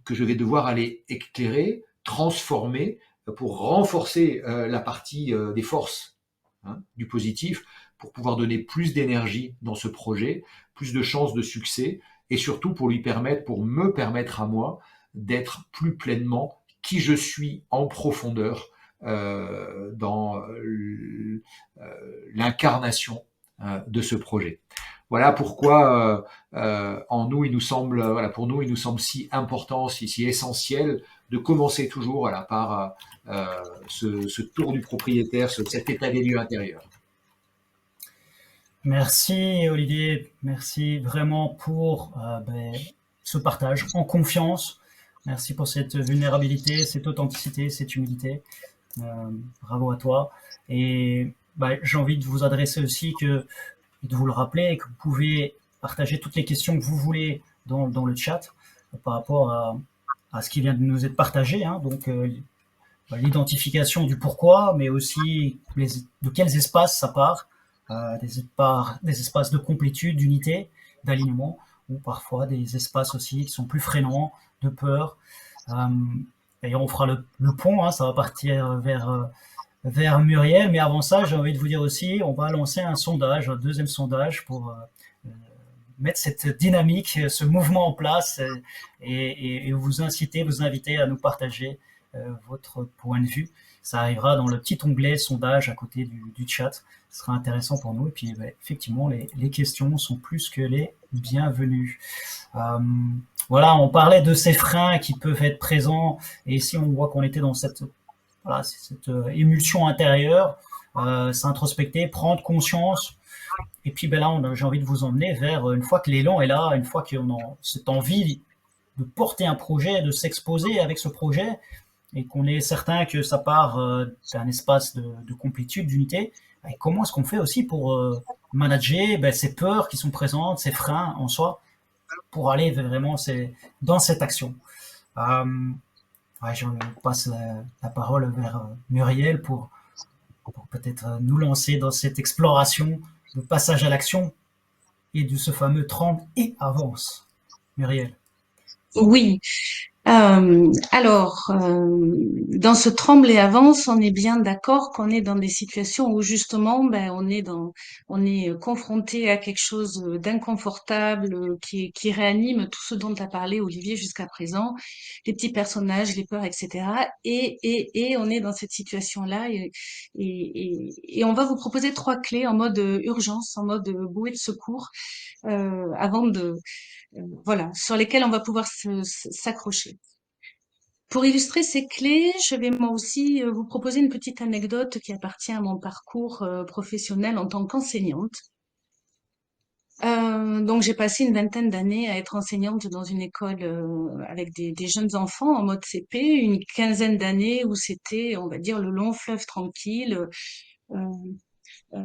que je vais devoir aller éclairer, transformer, pour renforcer la partie des forces, hein, du positif, pour pouvoir donner plus d'énergie dans ce projet, plus de chances de succès, et surtout pour me permettre à moi d'être plus pleinement qui je suis en profondeur dans l'incarnation de ce projet. Voilà pourquoi en nous, il nous semble, voilà, pour nous, il nous semble si important, si essentiel de commencer toujours, voilà, par ce tour du propriétaire, cet état des lieux intérieur. Merci Olivier, merci vraiment pour ce partage en confiance. Merci pour cette vulnérabilité, cette authenticité, cette humilité. Bravo à toi. Et j'ai envie de vous adresser aussi de vous le rappeler, que vous pouvez partager toutes les questions que vous voulez dans le chat par rapport à ce qui vient de nous être partagé. Hein. Donc l'identification du pourquoi, mais aussi de quels espaces ça part. Des espaces de complétude, d'unité, d'alignement, ou parfois des espaces aussi qui sont plus freinants, de peur. D'ailleurs, on fera le pont, hein, ça va partir vers Muriel, mais avant ça, j'ai envie de vous dire aussi, on va lancer un sondage, un deuxième sondage pour mettre cette dynamique, ce mouvement en place et vous inciter, vous inviter à nous partager votre point de vue. Ça arrivera dans le petit onglet sondage à côté du chat. Ce sera intéressant pour nous. Et puis, effectivement, les questions sont plus que les bienvenues. Voilà, on parlait de ces freins qui peuvent être présents. Et ici, on voit qu'on était dans cette émulsion intérieure, s'introspecter, prendre conscience. Et puis, là, j'ai envie de vous emmener vers, une fois que l'élan est là, une fois qu'on a cette envie de porter un projet, de s'exposer avec ce projet, et qu'on est certain que ça part d'un espace de complétude, d'unité, et comment est-ce qu'on fait aussi pour manager ces peurs qui sont présentes, ces freins en soi, pour aller vraiment dans cette action. Je passe la parole vers Muriel pour peut-être nous lancer dans cette exploration, de passage à l'action, et de ce fameux tremble et avance. Muriel. Oui. Alors, dans ce tremble et avance, on est bien d'accord qu'on est dans des situations où justement, on est confronté à quelque chose d'inconfortable qui réanime tout ce dont tu as parlé, Olivier, jusqu'à présent, les petits personnages, les peurs, etc. Et on est dans cette situation-là et on va vous proposer 3 clés en mode urgence, en mode bouée de secours, avant de voilà, sur lesquels on va pouvoir s'accrocher. Pour illustrer ces clés, je vais moi aussi vous proposer une petite anecdote qui appartient à mon parcours professionnel en tant qu'enseignante. Donc j'ai passé une vingtaine d'années à être enseignante dans une école avec des jeunes enfants en mode CP, une quinzaine d'années où c'était, on va dire, le long fleuve tranquille. Euh, euh,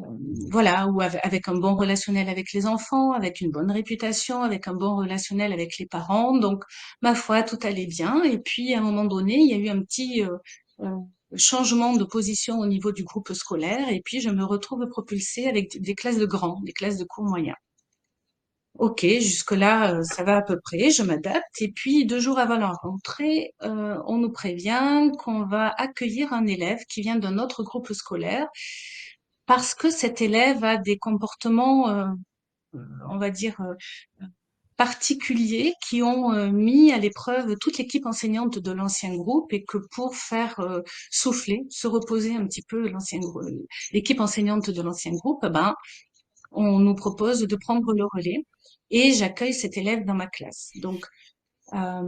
voilà, ou avec un bon relationnel avec les enfants, avec une bonne réputation, avec un bon relationnel avec les parents. Donc, ma foi, tout allait bien. Et puis, à un moment donné, il y a eu un petit euh, changement de position au niveau du groupe scolaire. Et puis, je me retrouve propulsée avec des classes de grands, des classes de cours moyens. Ok, jusque-là, ça va à peu près, je m'adapte. Et puis, 2 jours avant la rentrée, on nous prévient qu'on va accueillir un élève qui vient d'un autre groupe scolaire parce que cet élève a des comportements, on va dire, particuliers qui ont mis à l'épreuve toute l'équipe enseignante de l'ancien groupe et que pour faire souffler, se reposer un petit peu l'équipe enseignante de l'ancien groupe, on nous propose de prendre le relais et j'accueille cet élève dans ma classe. Donc, euh,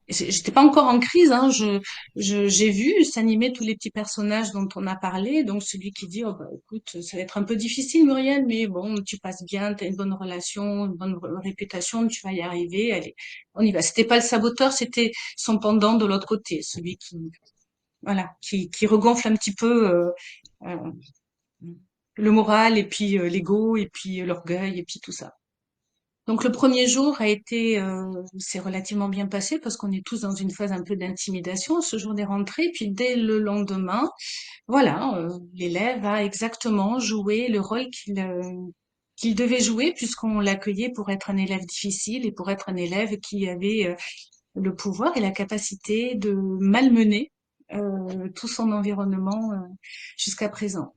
j'étais pas encore en crise, hein. J'ai vu s'animer tous les petits personnages dont on a parlé. Donc, celui qui dit, oh, écoute, ça va être un peu difficile, Muriel, mais bon, tu passes bien, tu as une bonne relation, une bonne réputation, tu vas y arriver. Allez, on y va. C'était pas le saboteur, c'était son pendant de l'autre côté, celui voilà, qui regonfle un petit peu, euh, le moral et puis l'ego et puis l'orgueil et puis tout ça. Donc le premier jour a été, c'est relativement bien passé parce qu'on est tous dans une phase un peu d'intimidation ce jour des rentrées. Puis dès le lendemain, voilà, l'élève a exactement joué le rôle qu'il devait jouer puisqu'on l'accueillait pour être un élève difficile et pour être un élève qui avait le pouvoir et la capacité de malmener tout son environnement jusqu'à présent.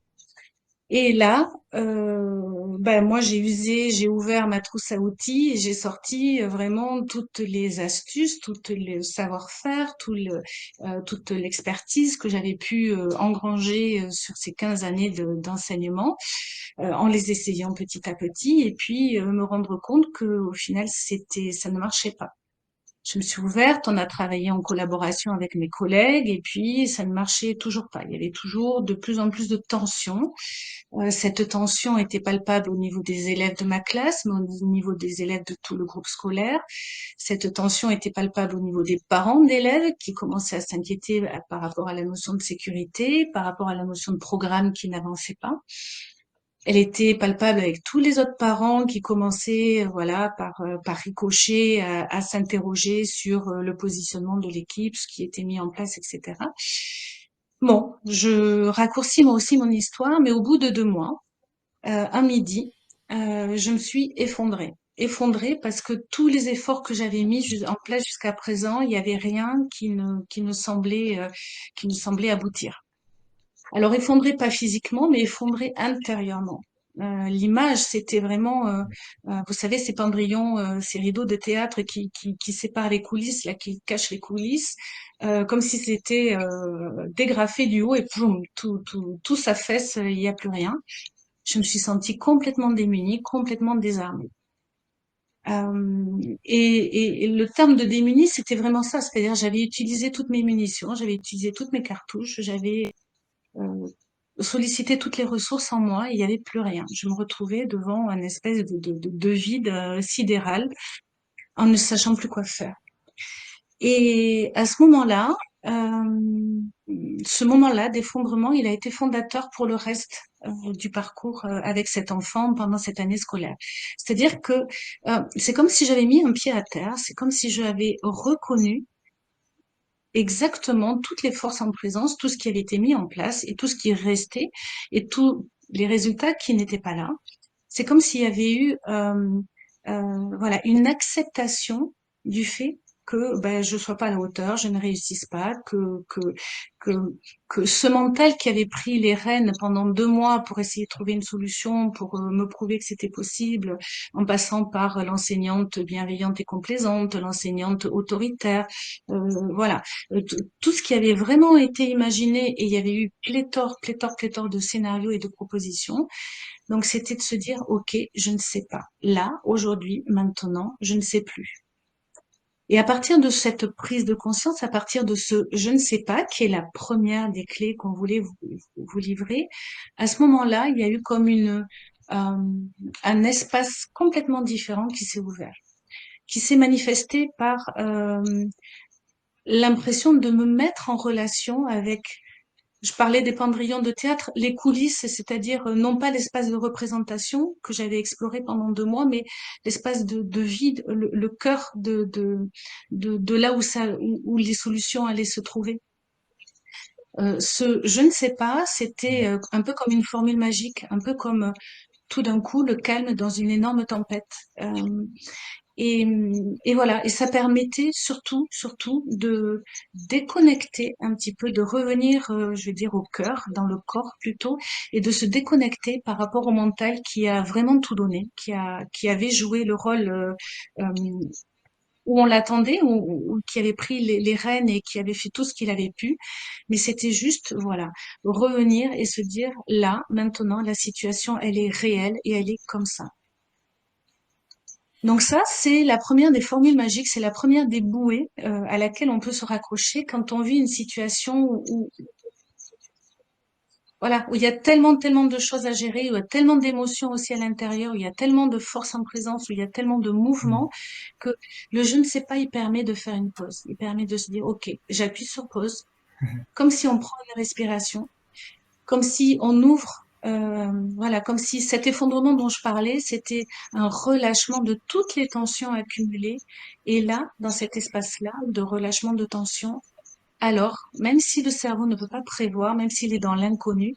Et là, ben moi j'ai ouvert ma trousse à outils et j'ai sorti vraiment toutes les astuces, tout le savoir-faire, toute l'expertise que j'avais pu engranger sur ces 15 années d'enseignement, en les essayant petit à petit, et puis me rendre compte que au final ça ne marchait pas. Je me suis ouverte, on a travaillé en collaboration avec mes collègues, et puis ça ne marchait toujours pas. Il y avait toujours de plus en plus de tensions. Cette tension était palpable au niveau des élèves de ma classe, mais au niveau des élèves de tout le groupe scolaire. Cette tension était palpable au niveau des parents d'élèves qui commençaient à s'inquiéter par rapport à la notion de sécurité, par rapport à la notion de programme qui n'avançait pas. Elle était palpable avec tous les autres parents qui commençaient, voilà, par ricochet, à s'interroger sur le positionnement de l'équipe, ce qui était mis en place, etc. Bon, je raccourcis moi aussi mon histoire, mais au bout de 2 mois, un midi, je me suis effondrée. Effondrée parce que tous les efforts que j'avais mis en place jusqu'à présent, il y avait rien qui ne semblait aboutir. Alors effondrée pas physiquement, mais effondrée intérieurement. L'image, c'était vraiment, vous savez, ces pendrillons, ces rideaux de théâtre qui séparent les coulisses, là, qui cachent les coulisses, comme si c'était dégrafé du haut et poum, tout s'affaisse, il n'y a plus rien. Je me suis sentie complètement démunie, complètement désarmée. Et le terme de démunie, c'était vraiment ça, c'est-à-dire j'avais utilisé toutes mes munitions, j'avais utilisé toutes mes cartouches, j'avais euh, sollicité toutes les ressources en moi et il n'y avait plus rien. Je me retrouvais devant un espèce de vide sidéral en ne sachant plus quoi faire. Et à ce moment-là d'effondrement, il a été fondateur pour le reste du parcours avec cet enfant pendant cette année scolaire. C'est-à-dire que c'est comme si j'avais mis un pied à terre, c'est comme si j'avais reconnu exactement toutes les forces en présence, tout ce qui avait été mis en place et tout ce qui restait et tous les résultats qui n'étaient pas là. C'est comme s'il y avait eu voilà, une acceptation du fait que ben, je sois pas à la hauteur, je ne réussisse pas, que, que ce mental qui avait pris les rênes pendant 2 mois pour essayer de trouver une solution, pour me prouver que c'était possible, en passant par l'enseignante bienveillante et complaisante, l'enseignante autoritaire, voilà, tout ce qui avait vraiment été imaginé, et il y avait eu pléthore de scénarios et de propositions. Donc, c'était de se dire, OK, je ne sais pas. Là, aujourd'hui, maintenant, je ne sais plus. Et à partir de cette prise de conscience, à partir de ce je ne sais pas, qui est la première des clés qu'on voulait vous livrer, à ce moment-là, il y a eu comme un espace complètement différent qui s'est ouvert, qui s'est manifesté par l'impression de me mettre en relation avec, je parlais des pendrillons de théâtre, les coulisses, c'est-à-dire non pas l'espace de représentation que j'avais exploré pendant 2 mois, mais l'espace de vide, le cœur de là où les solutions allaient se trouver. Ce je ne sais pas, c'était un peu comme une formule magique, un peu comme tout d'un coup le calme dans une énorme tempête. Euh, et, et voilà, et ça permettait surtout de déconnecter un petit peu, de revenir, je vais dire, au cœur, dans le corps plutôt, et de se déconnecter par rapport au mental qui a vraiment tout donné, qui avait joué le rôle où on l'attendait, ou qui avait pris les rênes et qui avait fait tout ce qu'il avait pu. Mais c'était juste, voilà, revenir et se dire, là, maintenant, la situation, elle est réelle et elle est comme ça. Donc ça, c'est la première des formules magiques, c'est la première des bouées à laquelle on peut se raccrocher quand on vit une situation voilà, où il y a tellement de choses à gérer, où il y a tellement d'émotions aussi à l'intérieur, où il y a tellement de force en présence, où il y a tellement de mouvements, que le je ne sais pas, il permet de faire une pause. Il permet de se dire, OK, j'appuie sur pause, comme si on prend une respiration, comme si on ouvre, voilà, comme si cet effondrement dont je parlais, c'était un relâchement de toutes les tensions accumulées. Et là, dans cet espace-là de relâchement de tension, alors, même si le cerveau ne peut pas prévoir, même s'il est dans l'inconnu,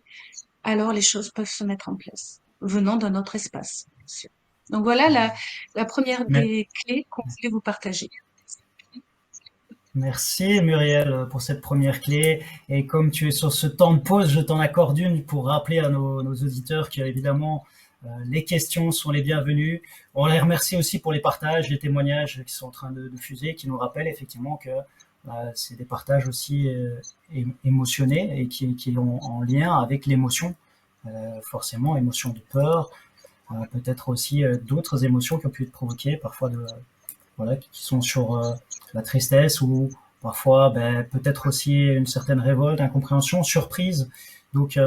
alors les choses peuvent se mettre en place, venant d'un autre espace, bien sûr. Donc voilà la première Mais des clés qu'on voulait vous partager. Merci Muriel pour cette première clé. Et comme tu es sur ce temps de pause, je t'en accorde une pour rappeler à nos auditeurs que évidemment les questions sont les bienvenues. On les remercie aussi pour les partages, les témoignages qui sont en train de fuser, qui nous rappellent effectivement que c'est des partages aussi émotionnés et qui ont en lien avec l'émotion, forcément émotion de peur, peut-être aussi d'autres émotions qui ont pu être provoquées, parfois voilà, qui sont sur la tristesse ou parfois peut-être aussi une certaine révolte, incompréhension, surprise. Donc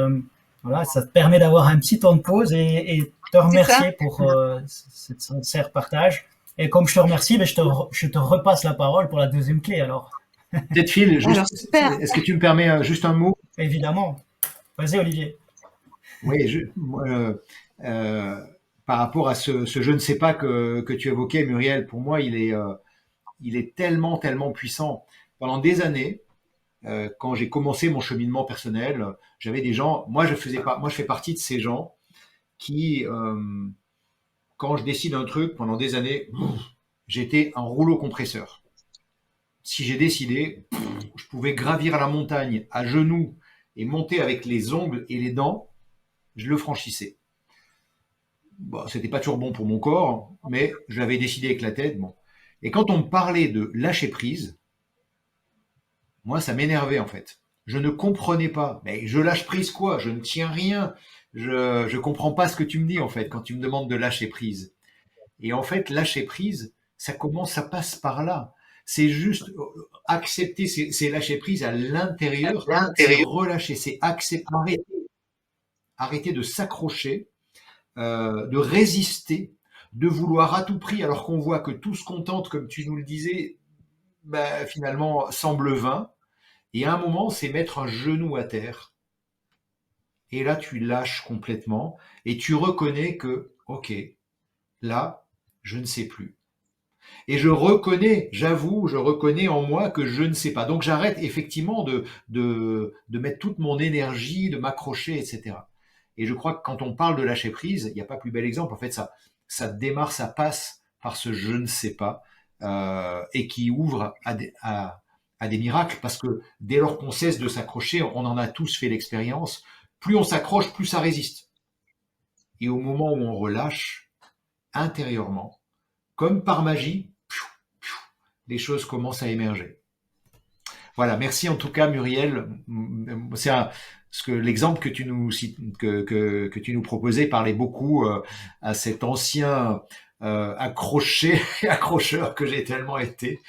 voilà, ça te permet d'avoir un petit temps de pause et te remercier pour cette sincère partage. Et comme je te remercie, je te repasse la parole pour la deuxième clé alors. Peut-être Phil, est-ce que tu me permets juste un mot? Évidemment. Vas-y Olivier. Oui, par rapport à ce je ne sais pas que tu évoquais, Muriel, pour moi, il est tellement, tellement puissant. Pendant des années, quand j'ai commencé mon cheminement personnel, j'avais des gens, moi je fais partie de ces gens qui, quand je décide un truc pendant des années, j'étais un rouleau compresseur. Si j'ai décidé, je pouvais gravir la montagne à genoux et monter avec les ongles et les dents, je le franchissais. Bon, c'était pas toujours bon pour mon corps, mais je l'avais décidé avec la tête. Bon. Et quand on me parlait de lâcher prise, moi, ça m'énervait en fait. Je ne comprenais pas. Mais je lâche prise quoi? Je ne tiens rien. Je comprends pas ce que tu me dis en fait quand tu me demandes de lâcher prise. Et en fait, lâcher prise, ça passe par là. C'est juste accepter, c'est lâcher prise à l'intérieur, c'est relâcher, c'est accepter, arrêter de s'accrocher, de résister, de vouloir à tout prix, alors qu'on voit que tout ce qu'on tente, comme tu nous le disais, finalement semble vain. Et à un moment, c'est mettre un genou à terre. Et là, tu lâches complètement et tu reconnais que, ok, là, je ne sais plus. Et je reconnais en moi que je ne sais pas. Donc j'arrête effectivement de mettre toute mon énergie, de m'accrocher, etc. Et je crois que quand on parle de lâcher prise, il n'y a pas plus bel exemple. En fait, ça démarre, ça passe par ce je ne sais pas et qui ouvre à des miracles parce que dès lors qu'on cesse de s'accrocher, on en a tous fait l'expérience. Plus on s'accroche, plus ça résiste. Et au moment où on relâche, intérieurement, comme par magie, les choses commencent à émerger. Voilà, merci en tout cas Muriel. C'est l'exemple que tu nous que tu nous proposais parlait beaucoup à cet ancien accrocheur que j'ai tellement été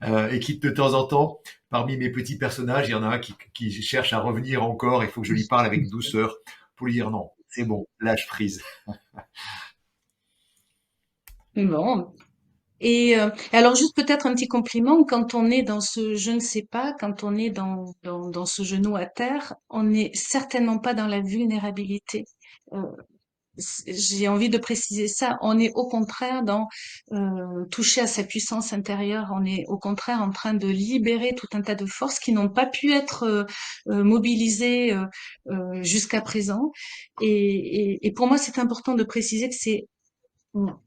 et qui de temps en temps, parmi mes petits personnages, il y en a un qui cherche à revenir encore. Il faut que je lui parle avec douceur pour lui dire non, c'est bon, lâche prise. Bon. Et alors juste peut-être un petit compliment, quand on est dans ce je ne sais pas, quand on est dans ce genou à terre, on n'est certainement pas dans la vulnérabilité. Euh, j'ai envie de préciser ça. On est au contraire dans toucher à sa puissance intérieure. On est au contraire en train de libérer tout un tas de forces qui n'ont pas pu être mobilisées jusqu'à présent. Et pour moi, c'est important de préciser que c'est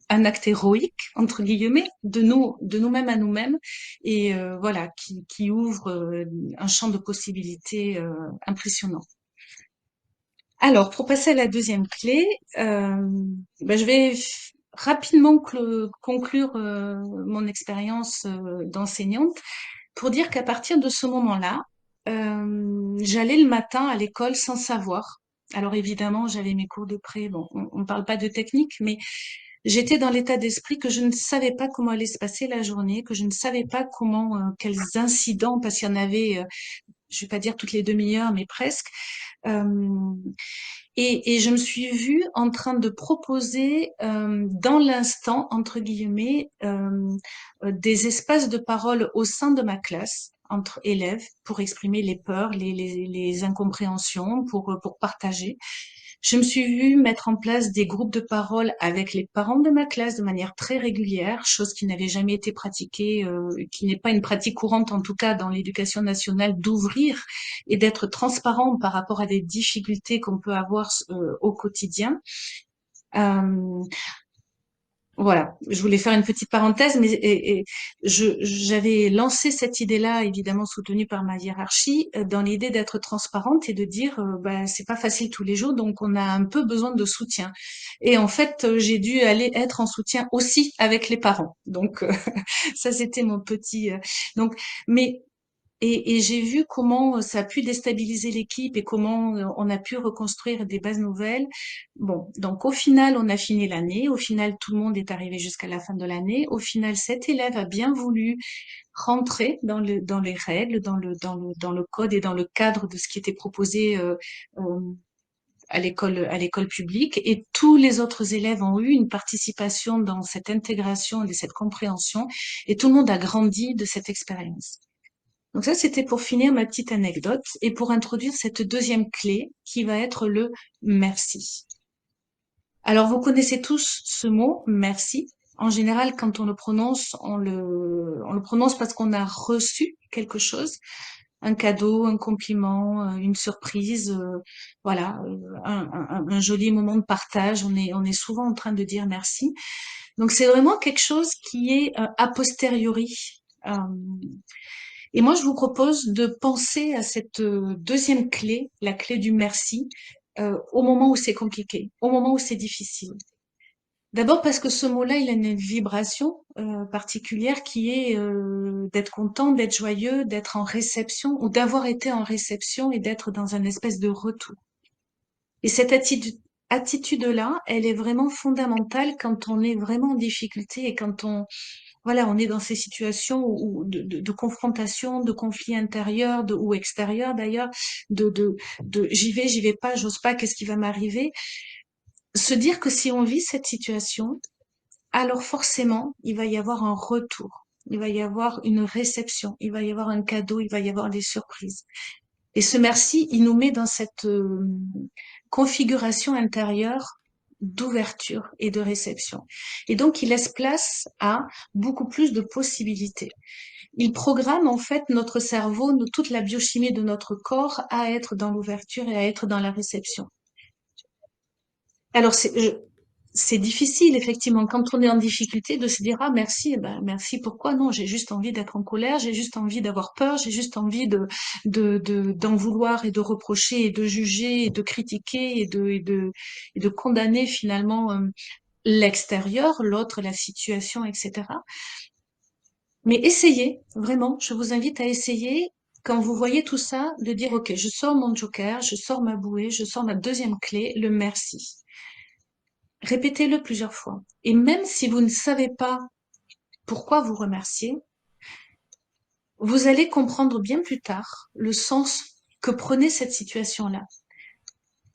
un acte héroïque entre guillemets de nous-mêmes à nous-mêmes et voilà qui ouvre un champ de possibilités impressionnant. Alors pour passer à la deuxième clé, je vais rapidement conclure mon expérience d'enseignante pour dire qu'à partir de ce moment-là, j'allais le matin à l'école sans savoir. Alors évidemment, j'avais mes cours de pré. Bon, on ne parle pas de technique, mais j'étais dans l'état d'esprit que je ne savais pas comment allait se passer la journée, que je ne savais pas comment, quels incidents, parce qu'il y en avait, je vais pas dire toutes les demi-heures, mais presque. Euh, et je me suis vue en train de proposer, dans l'instant, entre guillemets, des espaces de parole au sein de ma classe entre élèves pour exprimer les peurs, les incompréhensions, pour partager. Je me suis vue mettre en place des groupes de parole avec les parents de ma classe de manière très régulière, chose qui n'avait jamais été pratiquée, qui n'est pas une pratique courante en tout cas dans l'éducation nationale, d'ouvrir et d'être transparent par rapport à des difficultés qu'on peut avoir au quotidien. Euh, Voilà, je voulais faire une petite parenthèse, mais j'avais lancé cette idée-là, évidemment soutenue par ma hiérarchie, dans l'idée d'être transparente et de dire, bah, c'est pas facile tous les jours, donc on a un peu besoin de soutien. Et en fait, j'ai dû aller être en soutien aussi avec les parents. Donc ça, c'était mon petit. Donc, mais et j'ai vu comment ça a pu déstabiliser l'équipe et comment on a pu reconstruire des bases nouvelles. Bon, donc au final, on a fini l'année. Au final, tout le monde est arrivé jusqu'à la fin de l'année. Au final, cet élève a bien voulu rentrer dans les règles, dans le code et dans le cadre de ce qui était proposé à l'école publique. Et tous les autres élèves ont eu une participation dans cette intégration et cette compréhension. Et tout le monde a grandi de cette expérience. Donc ça, c'était pour finir ma petite anecdote et pour introduire cette deuxième clé qui va être le merci. Alors, vous connaissez tous ce mot, merci. En général, quand on le prononce, on le prononce parce qu'on a reçu quelque chose, un cadeau, un compliment, une surprise, voilà, un joli moment de partage. On est souvent en train de dire merci. Donc, c'est vraiment quelque chose qui est a posteriori. Euh, et moi, je vous propose de penser à cette deuxième clé, la clé du merci, au moment où c'est compliqué, au moment où c'est difficile. D'abord parce que ce mot-là, il a une vibration particulière qui est d'être content, d'être joyeux, d'être en réception ou d'avoir été en réception et d'être dans un espèce de retour. Et cette attitude-là, elle est vraiment fondamentale quand on est vraiment en difficulté et quand voilà, on est dans ces situations de confrontation, de conflits intérieurs ou extérieurs d'ailleurs, de j'y vais pas, j'ose pas, qu'est-ce qui va m'arriver? Se dire que si on vit cette situation, alors forcément, il va y avoir un retour, il va y avoir une réception, il va y avoir un cadeau, il va y avoir des surprises. Et ce merci, il nous met dans cette configuration intérieure d'ouverture et de réception. Et donc, il laisse place à beaucoup plus de possibilités. Il programme en fait notre cerveau, toute la biochimie de notre corps à être dans l'ouverture et à être dans la réception. Alors, c'est difficile, effectivement, quand on est en difficulté, de se dire, ah, merci, eh ben, merci, pourquoi non? J'ai juste envie d'être en colère, j'ai juste envie d'avoir peur, j'ai juste envie d'en vouloir et de reprocher et de juger et de critiquer et de condamner finalement, l'extérieur, l'autre, la situation, etc. Mais essayez, vraiment, je vous invite à essayer, quand vous voyez tout ça, de dire, OK, je sors mon joker, je sors ma bouée, je sors ma deuxième clé, le merci. Répétez-le plusieurs fois. Et même si vous ne savez pas pourquoi vous remerciez, vous allez comprendre bien plus tard le sens que prenait cette situation-là.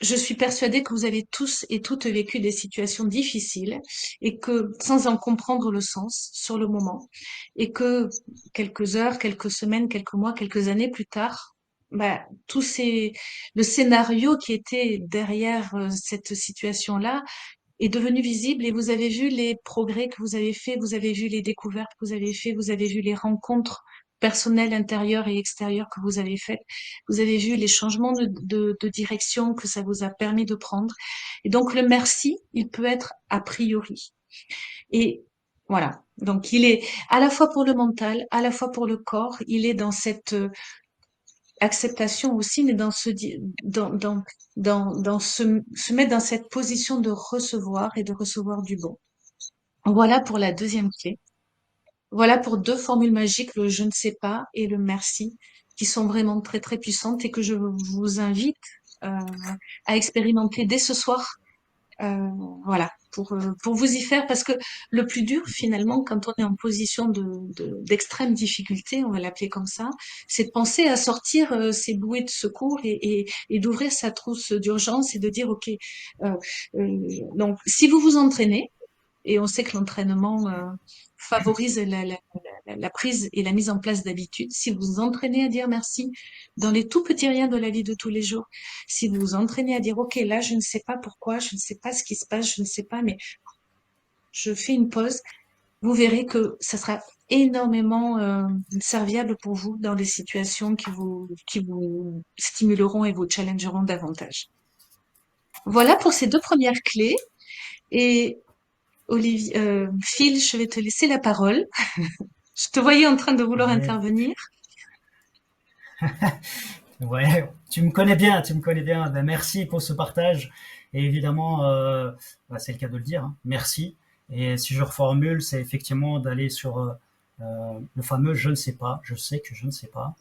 Je suis persuadée que vous avez tous et toutes vécu des situations difficiles et que sans en comprendre le sens sur le moment et que quelques heures, quelques semaines, quelques mois, quelques années plus tard, bah, le scénario qui était derrière cette situation-là est devenu visible et vous avez vu les progrès que vous avez faits, vous avez vu les découvertes que vous avez faites, vous avez vu les rencontres personnelles intérieures et extérieures que vous avez faites, vous avez vu les changements de direction que ça vous a permis de prendre. Et donc le merci, il peut être a priori. Et voilà. Donc il est à la fois pour le mental, à la fois pour le corps, il est dans cette acceptation aussi, mais dans se mettre dans cette position de recevoir et de recevoir du bon. Voilà pour la deuxième clé. Voilà pour deux formules magiques, le je ne sais pas et le merci, qui sont vraiment très très puissantes et que je vous invite euh, à expérimenter dès ce soir. Euh, voilà, pour vous y faire, parce que le plus dur finalement, quand on est en position d'extrême difficulté, on va l'appeler comme ça, c'est de penser à sortir ses bouées de secours et d'ouvrir sa trousse d'urgence et de dire, OK, donc si vous vous entraînez, et on sait que l'entraînement favorise la prise et la mise en place d'habitudes. Si vous vous entraînez à dire merci dans les tout petits riens de la vie de tous les jours, si vous vous entraînez à dire, OK, là, je ne sais pas pourquoi, je ne sais pas ce qui se passe, je ne sais pas, mais je fais une pause, vous verrez que ça sera énormément serviable pour vous dans des situations qui vous stimuleront et vous challengeront davantage. Voilà pour ces deux premières clés. Et Olivier, Phil, je vais te laisser la parole. Je te voyais en train de vouloir Ouais, intervenir. ouais, tu me connais bien, tu me connais bien. Ben, merci pour ce partage. Et évidemment, c'est le cas de le dire, hein. Merci. Et si je reformule, c'est effectivement d'aller sur le fameux je ne sais pas, je sais que je ne sais pas,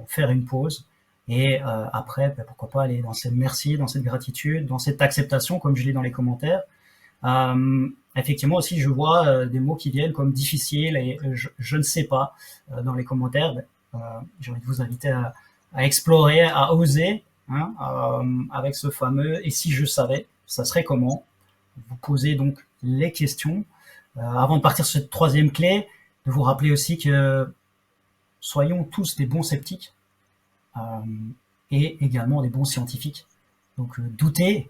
faire une pause. Et après, ben, pourquoi pas aller dans cette merci, dans cette gratitude, dans cette acceptation, comme je lis dans les commentaires. Effectivement aussi, je vois des mots qui viennent comme difficile et je ne sais pas dans les commentaires. Ben, j'ai envie de vous inviter à explorer, à oser, hein, avec ce fameux et si je savais, ça serait comment. Vous posez donc les questions. Avant de partir sur cette troisième clé, de vous rappeler aussi que soyons tous des bons sceptiques euh, et également des bons scientifiques. Donc doutez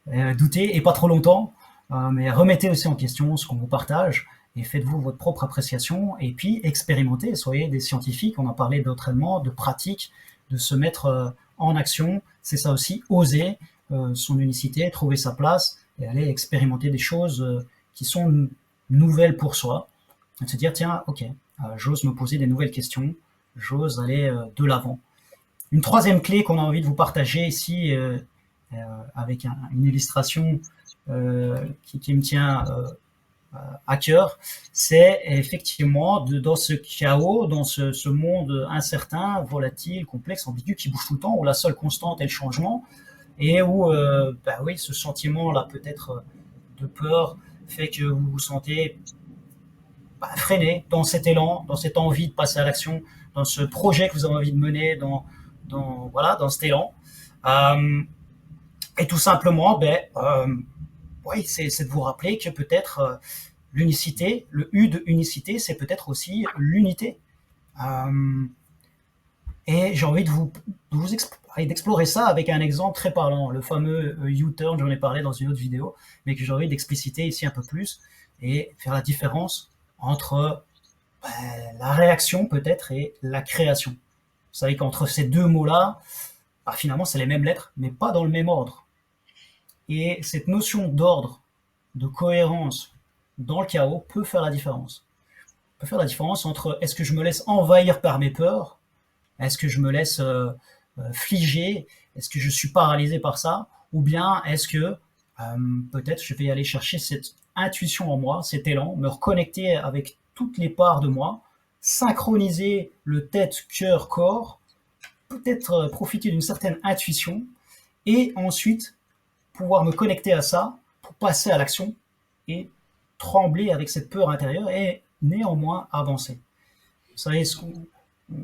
et pas trop longtemps, mais remettez aussi en question ce qu'on vous partage et faites-vous votre propre appréciation et puis expérimentez, soyez des scientifiques, on en parlait d'entraînement, de pratique, de se mettre en action, c'est ça aussi, oser son unicité, trouver sa place et aller expérimenter des choses qui sont nouvelles pour soi, et se dire tiens, ok, j'ose me poser des nouvelles questions, j'ose aller de l'avant. Une troisième clé qu'on a envie de vous partager ici, avec une illustration qui me tient à cœur, c'est effectivement dans ce chaos, dans ce monde incertain, volatile, complexe, ambigu, qui bouge tout le temps, où la seule constante est le changement, et où bah oui, ce sentiment-là peut-être de peur fait que vous vous sentez freiné dans cet élan, dans cette envie de passer à l'action, dans ce projet que vous avez envie de mener, voilà, dans cet élan. Euh, et tout simplement, oui, c'est de vous rappeler que peut-être l'unicité, le U de unicité, c'est peut-être aussi l'unité. Euh, et j'ai envie d'explorer ça avec un exemple très parlant, le fameux U-turn, j'en ai parlé dans une autre vidéo, mais que j'ai envie d'expliciter ici un peu plus et faire la différence entre la réaction peut-être et la création. Vous savez qu'entre ces deux mots-là, finalement, c'est les mêmes lettres, mais pas dans le même ordre. Et cette notion d'ordre, de cohérence dans le chaos peut faire la différence. Peut faire la différence entre est-ce que je me laisse envahir par mes peurs, est-ce que je me laisse figer, est-ce que je suis paralysé par ça, ou bien est-ce que peut-être je vais aller chercher cette intuition en moi, cet élan, me reconnecter avec toutes les parts de moi, synchroniser le tête, cœur, corps, peut-être profiter d'une certaine intuition, et ensuite pouvoir me connecter à ça pour passer à l'action et trembler avec cette peur intérieure et néanmoins avancer. Vous savez,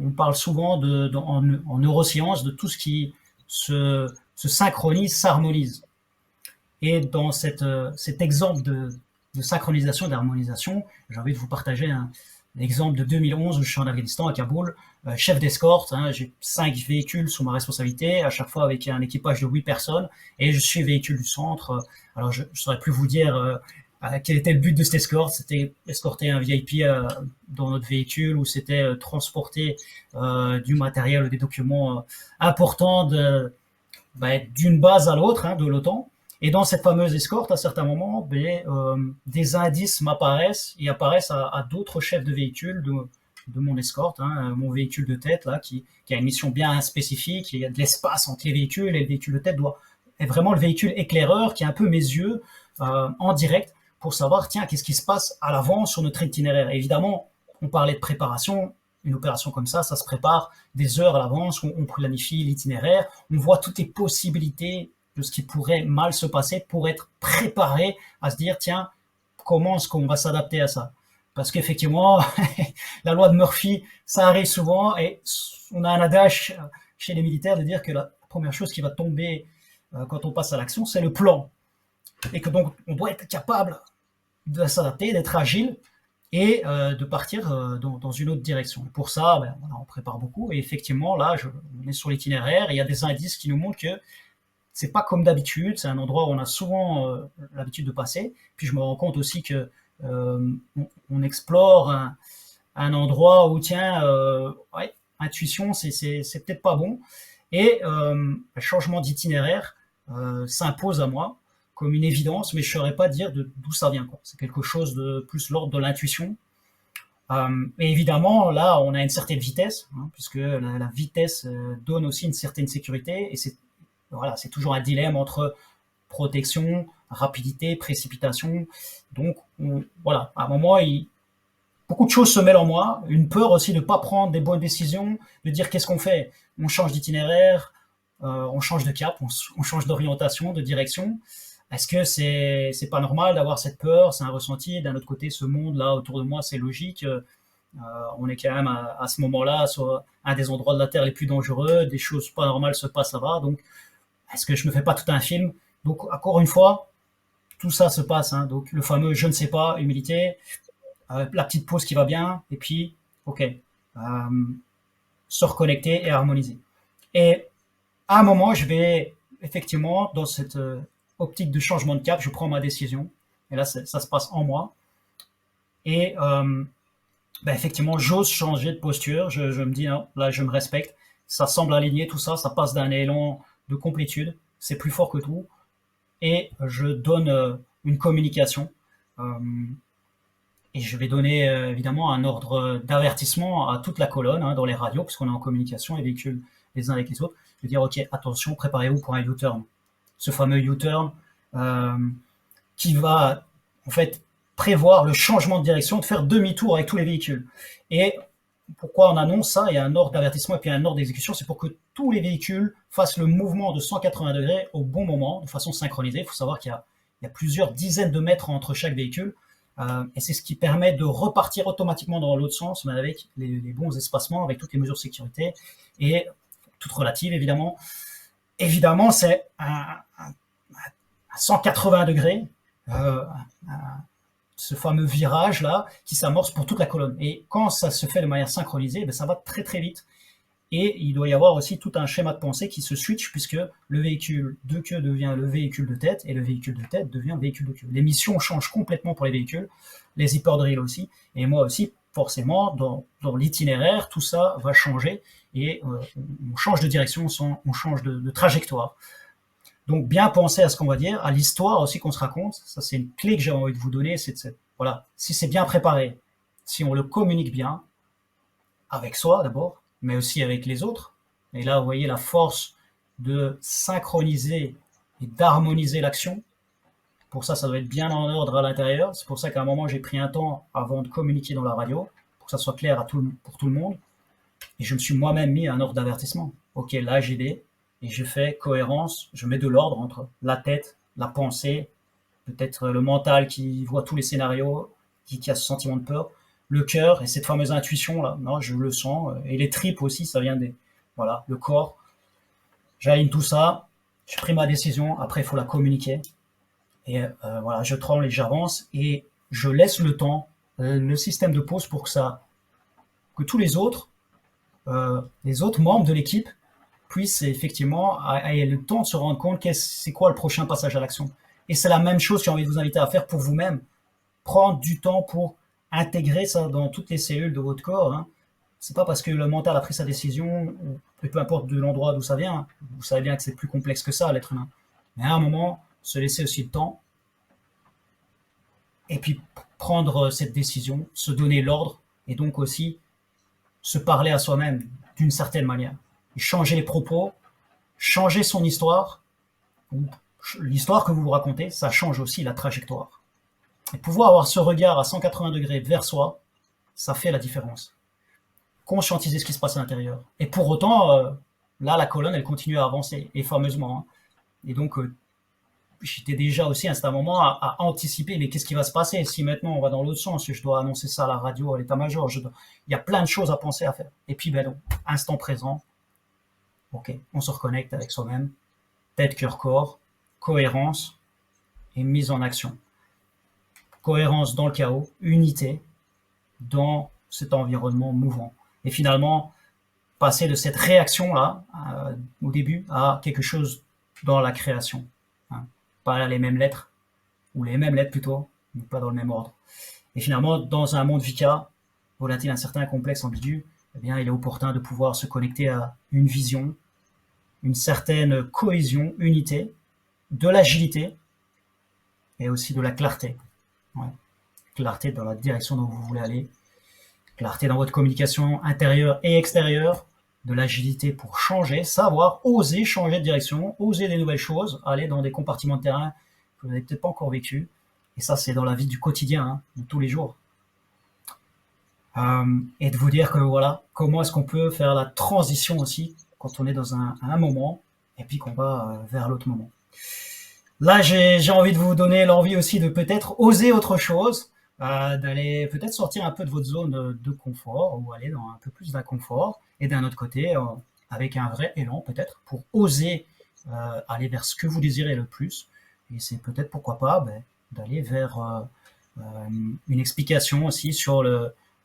on parle souvent en neurosciences de tout ce qui se synchronise, s'harmonise. Et dans cet exemple de synchronisation, d'harmonisation, j'ai envie de vous partager un exemple de 2011 où je suis en Afghanistan, à Kaboul, chef d'escorte, hein, j'ai 5 véhicules sous ma responsabilité, à chaque fois avec un équipage de 8 personnes, et je suis véhicule du centre. Alors je ne saurais plus vous dire quel était le but de cette escorte, c'était escorter un VIP dans notre véhicule, ou c'était transporter du matériel ou des documents importants d'une base à l'autre, hein, de l'OTAN. Et dans cette fameuse escorte, à certains moments, des indices m'apparaissent et apparaissent à d'autres chefs de véhicule de mon escorte, hein, mon véhicule de tête là, qui a une mission bien spécifique. Il y a de l'espace entre les véhicules, et le véhicule de tête est vraiment le véhicule éclaireur qui est un peu mes yeux en direct pour savoir, tiens, qu'est-ce qui se passe à l'avant sur notre itinéraire. Et évidemment, on parlait de préparation. Une opération comme ça se prépare des heures à l'avance, on planifie l'itinéraire, on voit toutes les possibilités de ce qui pourrait mal se passer pour être préparé à se dire, tiens, comment est-ce qu'on va s'adapter à ça? Parce qu'effectivement, la loi de Murphy, ça arrive souvent, et on a un adage chez les militaires de dire que la première chose qui va tomber quand on passe à l'action, c'est le plan. Et que donc, on doit être capable de s'adapter, d'être agile, et de partir dans une autre direction. Et pour ça, on prépare beaucoup, et effectivement, là, on est sur l'itinéraire, et il y a des indices qui nous montrent que c'est pas comme d'habitude, c'est un endroit où on a souvent l'habitude de passer. Puis je me rends compte aussi que on explore un endroit où, tiens, ouais, intuition, c'est peut-être pas bon. Et le changement d'itinéraire s'impose à moi. comme une évidence, mais je saurais pas dire d'où ça vient, quoi. C'est quelque chose de plus l'ordre de l'intuition. Et évidemment, là, on a une certaine vitesse, hein, puisque la vitesse donne aussi une certaine sécurité, et c'est toujours un dilemme entre protection, rapidité, précipitation. Donc, voilà, à un moment, beaucoup de choses se mêlent en moi, une peur aussi de ne pas prendre des bonnes décisions, de dire qu'est-ce qu'on fait, on change d'itinéraire, on change de cap, on change d'orientation, de direction. Est-ce que c'est pas normal d'avoir cette peur? C'est un ressenti. D'un autre côté, ce monde-là autour de moi, c'est logique. On est quand même à ce moment-là sur un des endroits de la Terre les plus dangereux. Des choses pas normales se passent là-bas. Donc, est-ce que je me fais pas tout un film? Donc, encore une fois, tout ça se passe. Hein. Donc, le fameux je ne sais pas, humilité, la petite pause qui va bien, et puis, ok, se reconnecter et harmoniser. Et à un moment, je vais effectivement, dans cette optique de changement de cap, je prends ma décision. Et là, ça se passe en moi. Et effectivement, j'ose changer de posture. Je me dis, non, là, je me respecte. Ça semble aligné, tout ça. Ça passe d'un élan de complétude. C'est plus fort que tout. Et je donne une communication. Et je vais donner évidemment un ordre d'avertissement à toute la colonne, hein, dans les radios, puisqu'on est en communication, les véhicules les uns avec les autres. Je vais dire, ok, attention, préparez-vous pour un U-turn. Ce fameux U-turn qui va en fait prévoir le changement de direction, de faire demi-tour avec tous les véhicules. Et pourquoi on annonce ça? Il y a un ordre d'avertissement et puis un ordre d'exécution, c'est pour que tous les véhicules fassent le mouvement de 180 degrés au bon moment, de façon synchronisée. Il faut savoir qu'il y a plusieurs dizaines de mètres entre chaque véhicule. Et c'est ce qui permet de repartir automatiquement dans l'autre sens, mais avec les bons espacements, avec toutes les mesures de sécurité, et toutes relatives, évidemment. Évidemment, c'est à 180 degrés, ce fameux virage-là, qui s'amorce pour toute la colonne. Et quand ça se fait de manière synchronisée, ça va très très vite. Et il doit y avoir aussi tout un schéma de pensée qui se switch, puisque le véhicule de queue devient le véhicule de tête, et le véhicule de tête devient le véhicule de queue. Les missions changent complètement pour les véhicules, les hippodrills aussi, et moi aussi, forcément, dans l'itinéraire, tout ça va changer, et on change de direction, on change de trajectoire. Donc bien penser à ce qu'on va dire, à l'histoire aussi qu'on se raconte, ça c'est une clé que j'ai envie de vous donner, voilà, si c'est bien préparé, si on le communique bien, avec soi d'abord, mais aussi avec les autres. Et là, vous voyez la force de synchroniser et d'harmoniser l'action. Pour ça, ça doit être bien en ordre à l'intérieur. C'est pour ça qu'à un moment, j'ai pris un temps avant de communiquer dans la radio, pour que ça soit clair pour tout le monde. Et je me suis moi-même mis un ordre d'avertissement. Ok, là, j'ai et je fais cohérence, je mets de l'ordre entre la tête, la pensée, peut-être le mental qui voit tous les scénarios, qui a ce sentiment de peur, le cœur et cette fameuse intuition là, non, je le sens, et les tripes aussi, ça vient voilà, le corps. J'aligne tout ça, j'ai pris ma décision, après il faut la communiquer, et voilà, je tremble et j'avance, et je laisse le temps, le système de pause pour que tous les autres membres de l'équipe puissent effectivement avoir le temps de se rendre compte c'est quoi le prochain passage à l'action. Et c'est la même chose que j'ai envie de vous inviter à faire pour vous-même, prendre du temps pour intégrer ça dans toutes les cellules de votre corps. Hein. C'est pas parce que le mental a pris sa décision, ou peu importe de l'endroit d'où ça vient, vous savez bien que c'est plus complexe que ça, l'être humain. Mais à un moment, se laisser aussi le temps, et puis prendre cette décision, se donner l'ordre, et donc aussi se parler à soi-même d'une certaine manière. Et changer les propos, changer son histoire, l'histoire que vous vous racontez, ça change aussi la trajectoire. Et pouvoir avoir ce regard à 180 degrés vers soi, ça fait la différence. Conscientiser ce qui se passe à l'intérieur. Et pour autant, là, la colonne, elle continue à avancer, et fameusement. Hein. Et donc, j'étais déjà aussi à un certain moment à anticiper, mais qu'est-ce qui va se passer si maintenant on va dans l'autre sens, je dois annoncer ça à la radio, à l'état-major, il y a plein de choses à penser, à faire. Et puis, donc, instant présent, ok, on se reconnecte avec soi-même, tête, cœur, corps, cohérence et mise en action. Cohérence dans le chaos, unité dans cet environnement mouvant. Et finalement, passer de cette réaction-là, au début, à quelque chose dans la création. Hein. Pas les mêmes lettres, ou les mêmes lettres plutôt, mais pas dans le même ordre. Et finalement, dans un monde VICA, volatile, incertain, complexe, ambigu, eh bien, il est opportun de pouvoir se connecter à une vision, une certaine cohésion, unité, de l'agilité, et aussi de la clarté. Ouais. Clarté dans la direction dont vous voulez aller, clarté dans votre communication intérieure et extérieure, de l'agilité pour changer, savoir, oser changer de direction, oser des nouvelles choses, aller dans des compartiments de terrain que vous n'avez peut-être pas encore vécu. Et ça, c'est dans la vie du quotidien, hein, de tous les jours. Et de vous dire que voilà, comment est-ce qu'on peut faire la transition aussi quand on est dans un moment et puis qu'on va vers l'autre moment. Là, j'ai envie de vous donner l'envie aussi de peut-être oser autre chose, d'aller peut-être sortir un peu de votre zone de confort ou aller dans un peu plus d'inconfort et d'un autre côté, avec un vrai élan peut-être pour oser aller vers ce que vous désirez le plus. Et c'est peut-être pourquoi pas d'aller vers une explication aussi sur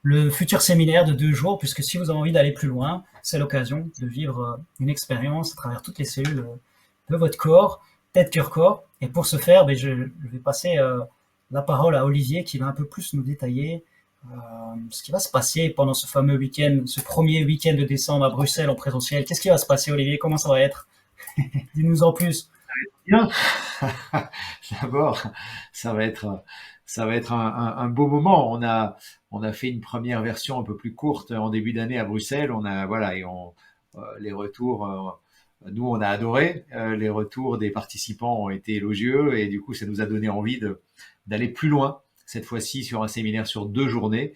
le futur séminaire de 2 jours, puisque si vous avez envie d'aller plus loin, c'est l'occasion de vivre une expérience à travers toutes les cellules de votre corps, tête, cœur, corps. Et pour ce faire, je vais passer la parole à Olivier qui va un peu plus nous détailler ce qui va se passer pendant ce fameux week-end, ce premier week-end de décembre à Bruxelles en présentiel. Qu'est-ce qui va se passer, Olivier? Comment ça va être? Dis-nous en plus. Bien. D'abord, ça va être un beau moment. On a fait une première version un peu plus courte en début d'année à Bruxelles. Les retours, nous on a adoré. Les retours des participants ont été élogieux et du coup ça nous a donné envie d'aller plus loin. Cette fois-ci sur un séminaire sur 2 journées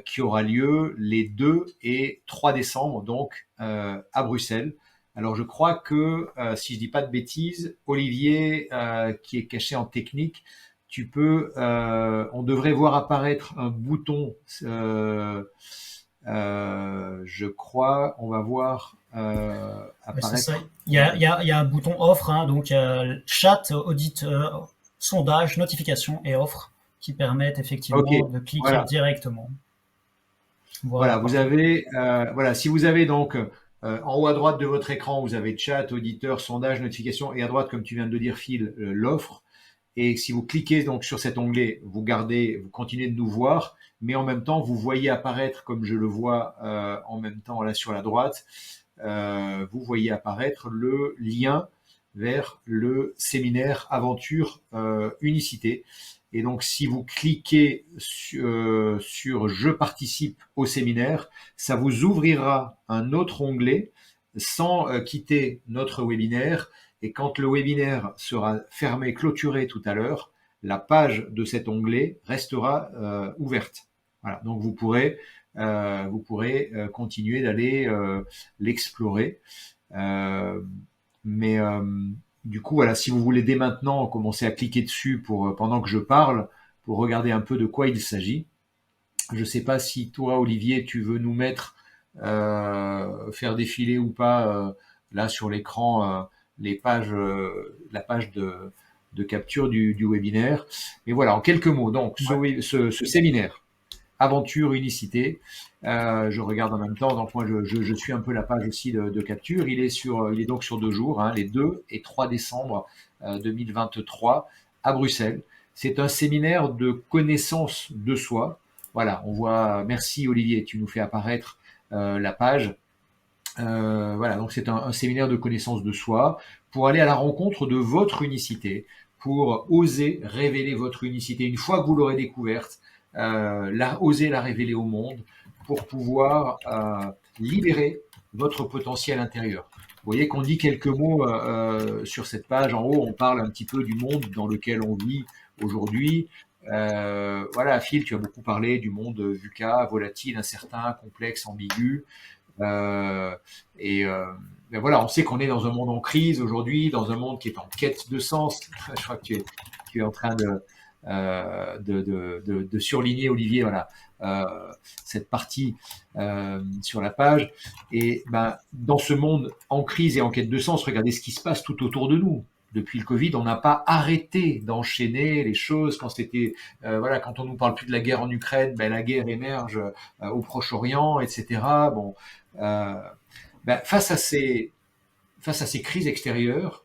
qui aura lieu les 2 et 3 décembre donc à Bruxelles. Alors je crois que, si je dis pas de bêtises, Olivier, qui est caché en technique, on devrait voir apparaître un bouton, je crois, on va voir apparaître. Ça. Il y a un bouton offre, hein, donc chat, audit, sondage, notification et offre qui permettent effectivement de cliquer directement. Voilà, vous avez, si vous avez donc en haut à droite de votre écran, vous avez chat, auditeur, sondage, notification et à droite, comme tu viens de le dire, Phil, l'offre. Et si vous cliquez donc sur cet onglet, vous continuez de nous voir, mais en même temps, vous voyez apparaître, comme je le vois en même temps là sur la droite, vous voyez apparaître le lien vers le séminaire Aventure Unicité. Et donc, si vous cliquez sur Je participe au séminaire, ça vous ouvrira un autre onglet sans quitter notre webinaire. Et quand le webinaire sera fermé, clôturé tout à l'heure, la page de cet onglet restera ouverte. Voilà, donc vous pourrez continuer d'aller l'explorer. Du coup, voilà, si vous voulez dès maintenant commencer à cliquer dessus pendant que je parle, pour regarder un peu de quoi il s'agit. Je ne sais pas si toi, Olivier, tu veux nous mettre, faire défiler ou pas, là sur l'écran, la page de capture du webinaire. Mais voilà, en quelques mots, donc ce séminaire Aventure Unicité, je regarde en même temps, donc moi je suis un peu la page aussi de capture. Il est donc sur 2 jours, hein, les 2 et 3 décembre 2023 à Bruxelles. C'est un séminaire de connaissance de soi. Voilà, on voit, merci Olivier, tu nous fais apparaître la page. Voilà, donc c'est un séminaire de connaissance de soi pour aller à la rencontre de votre unicité, pour oser révéler votre unicité. Une fois que vous l'aurez découverte, oser la révéler au monde pour pouvoir libérer votre potentiel intérieur. Vous voyez qu'on dit quelques mots sur cette page. En haut, on parle un petit peu du monde dans lequel on vit aujourd'hui. Voilà, Phil, tu as beaucoup parlé du monde VUCA, volatile, incertain, complexe, ambigu. Ben voilà, on sait qu'on est dans un monde en crise aujourd'hui, dans un monde qui est en quête de sens. Je crois que tu es en train de surligner, Olivier, voilà, cette partie sur la page. Et ben, dans ce monde en crise et en quête de sens, regardez ce qui se passe tout autour de nous. Depuis le Covid, on n'a pas arrêté d'enchaîner les choses. Quand quand on nous parle plus de la guerre en Ukraine, ben la guerre émerge au Proche-Orient, etc. Bon, face à ces crises extérieures,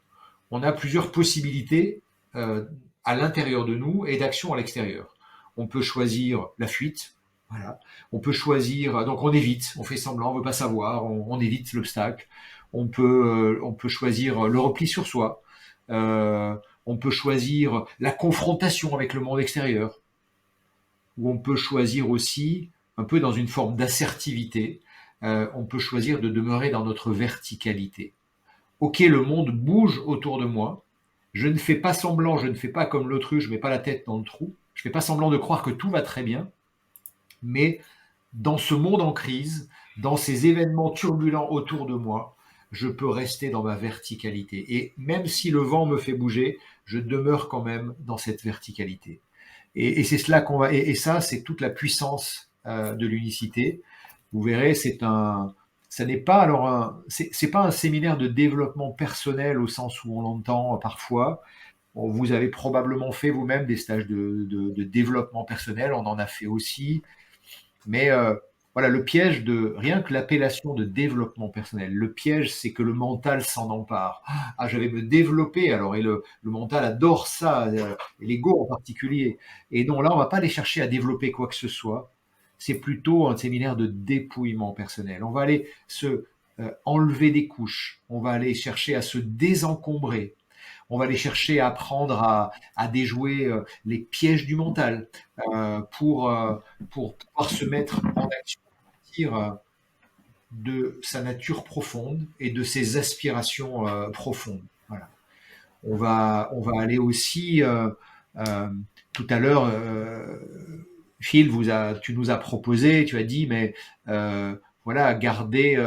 on a plusieurs possibilités à l'intérieur de nous et d'action à l'extérieur. On peut choisir la fuite, voilà. On peut choisir, donc on évite, on fait semblant, on veut pas savoir, on évite l'obstacle. On peut choisir le repli sur soi. On on peut choisir la confrontation avec le monde extérieur, ou on peut choisir aussi, un peu dans une forme d'assertivité, on peut choisir de demeurer dans notre verticalité. Ok, le monde bouge autour de moi, je ne fais pas semblant, je ne fais pas comme l'autruche, je ne mets pas la tête dans le trou, je ne fais pas semblant de croire que tout va très bien, mais dans ce monde en crise, dans ces événements turbulents autour de moi, je peux rester dans ma verticalité. Et même si le vent me fait bouger, je demeure quand même dans cette verticalité. Et c'est cela qu'on va. Et ça, c'est toute la puissance de l'unicité. Vous verrez, ça n'est pas c'est pas un séminaire de développement personnel au sens où on l'entend parfois. Bon, vous avez probablement fait vous-même des stages de développement personnel, on en a fait aussi. Mais voilà, le piège de rien que l'appellation de développement personnel, le piège, c'est que le mental s'en empare. Ah, je vais me développer, alors, et le mental adore ça, et l'ego en particulier. Et non, là, on va pas aller chercher à développer quoi que ce soit. C'est plutôt un séminaire de dépouillement personnel. On va aller se enlever des couches, on va aller chercher à se désencombrer. On va aller chercher à apprendre à déjouer les pièges du mental pour pouvoir se mettre en action à partir de sa nature profonde et de ses aspirations profondes. Voilà. On va aller aussi, tout à l'heure, Phil, tu nous as proposé, tu as dit, mais voilà, gardez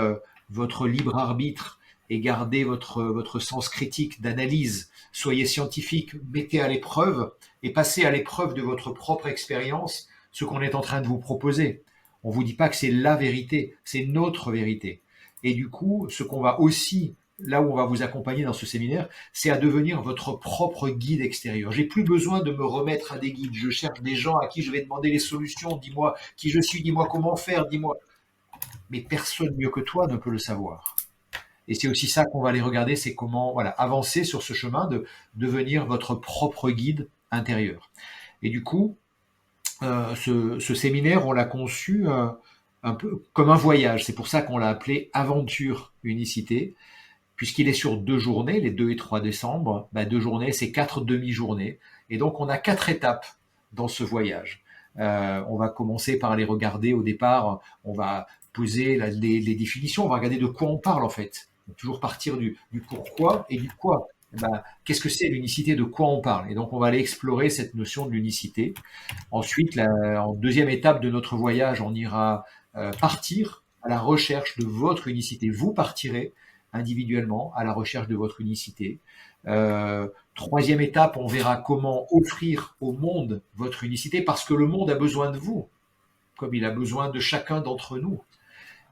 votre libre arbitre et gardez votre sens critique d'analyse. Soyez scientifique, mettez à l'épreuve et passez à l'épreuve de votre propre expérience ce qu'on est en train de vous proposer. On ne vous dit pas que c'est la vérité, c'est notre vérité. Et du coup, ce qu'on va aussi, là où on va vous accompagner dans ce séminaire, c'est à devenir votre propre guide extérieur. J'ai plus besoin de me remettre à des guides. Je cherche des gens à qui je vais demander les solutions. Dis-moi qui je suis, dis-moi comment faire, dis-moi. Mais personne mieux que toi ne peut le savoir. Et c'est aussi ça qu'on va aller regarder, c'est comment avancer sur ce chemin de devenir votre propre guide intérieur. Et du coup, ce séminaire, on l'a conçu un peu comme un voyage. C'est pour ça qu'on l'a appelé Aventure Unicité, puisqu'il est sur 2 journées, les 2 et 3 décembre. 2 journées, c'est 4 demi-journées. Et donc, on a 4 étapes dans ce voyage. On va commencer par les regarder au départ. On va poser les définitions. On va regarder de quoi on parle en fait. Toujours partir du pourquoi et du quoi. Qu'est-ce que c'est l'unicité, de quoi on parle? Et donc, on va aller explorer cette notion de l'unicité. Ensuite, en deuxième étape de notre voyage, on ira partir à la recherche de votre unicité. Vous partirez individuellement à la recherche de votre unicité. Troisième étape, on verra comment offrir au monde votre unicité, parce que le monde a besoin de vous, comme il a besoin de chacun d'entre nous.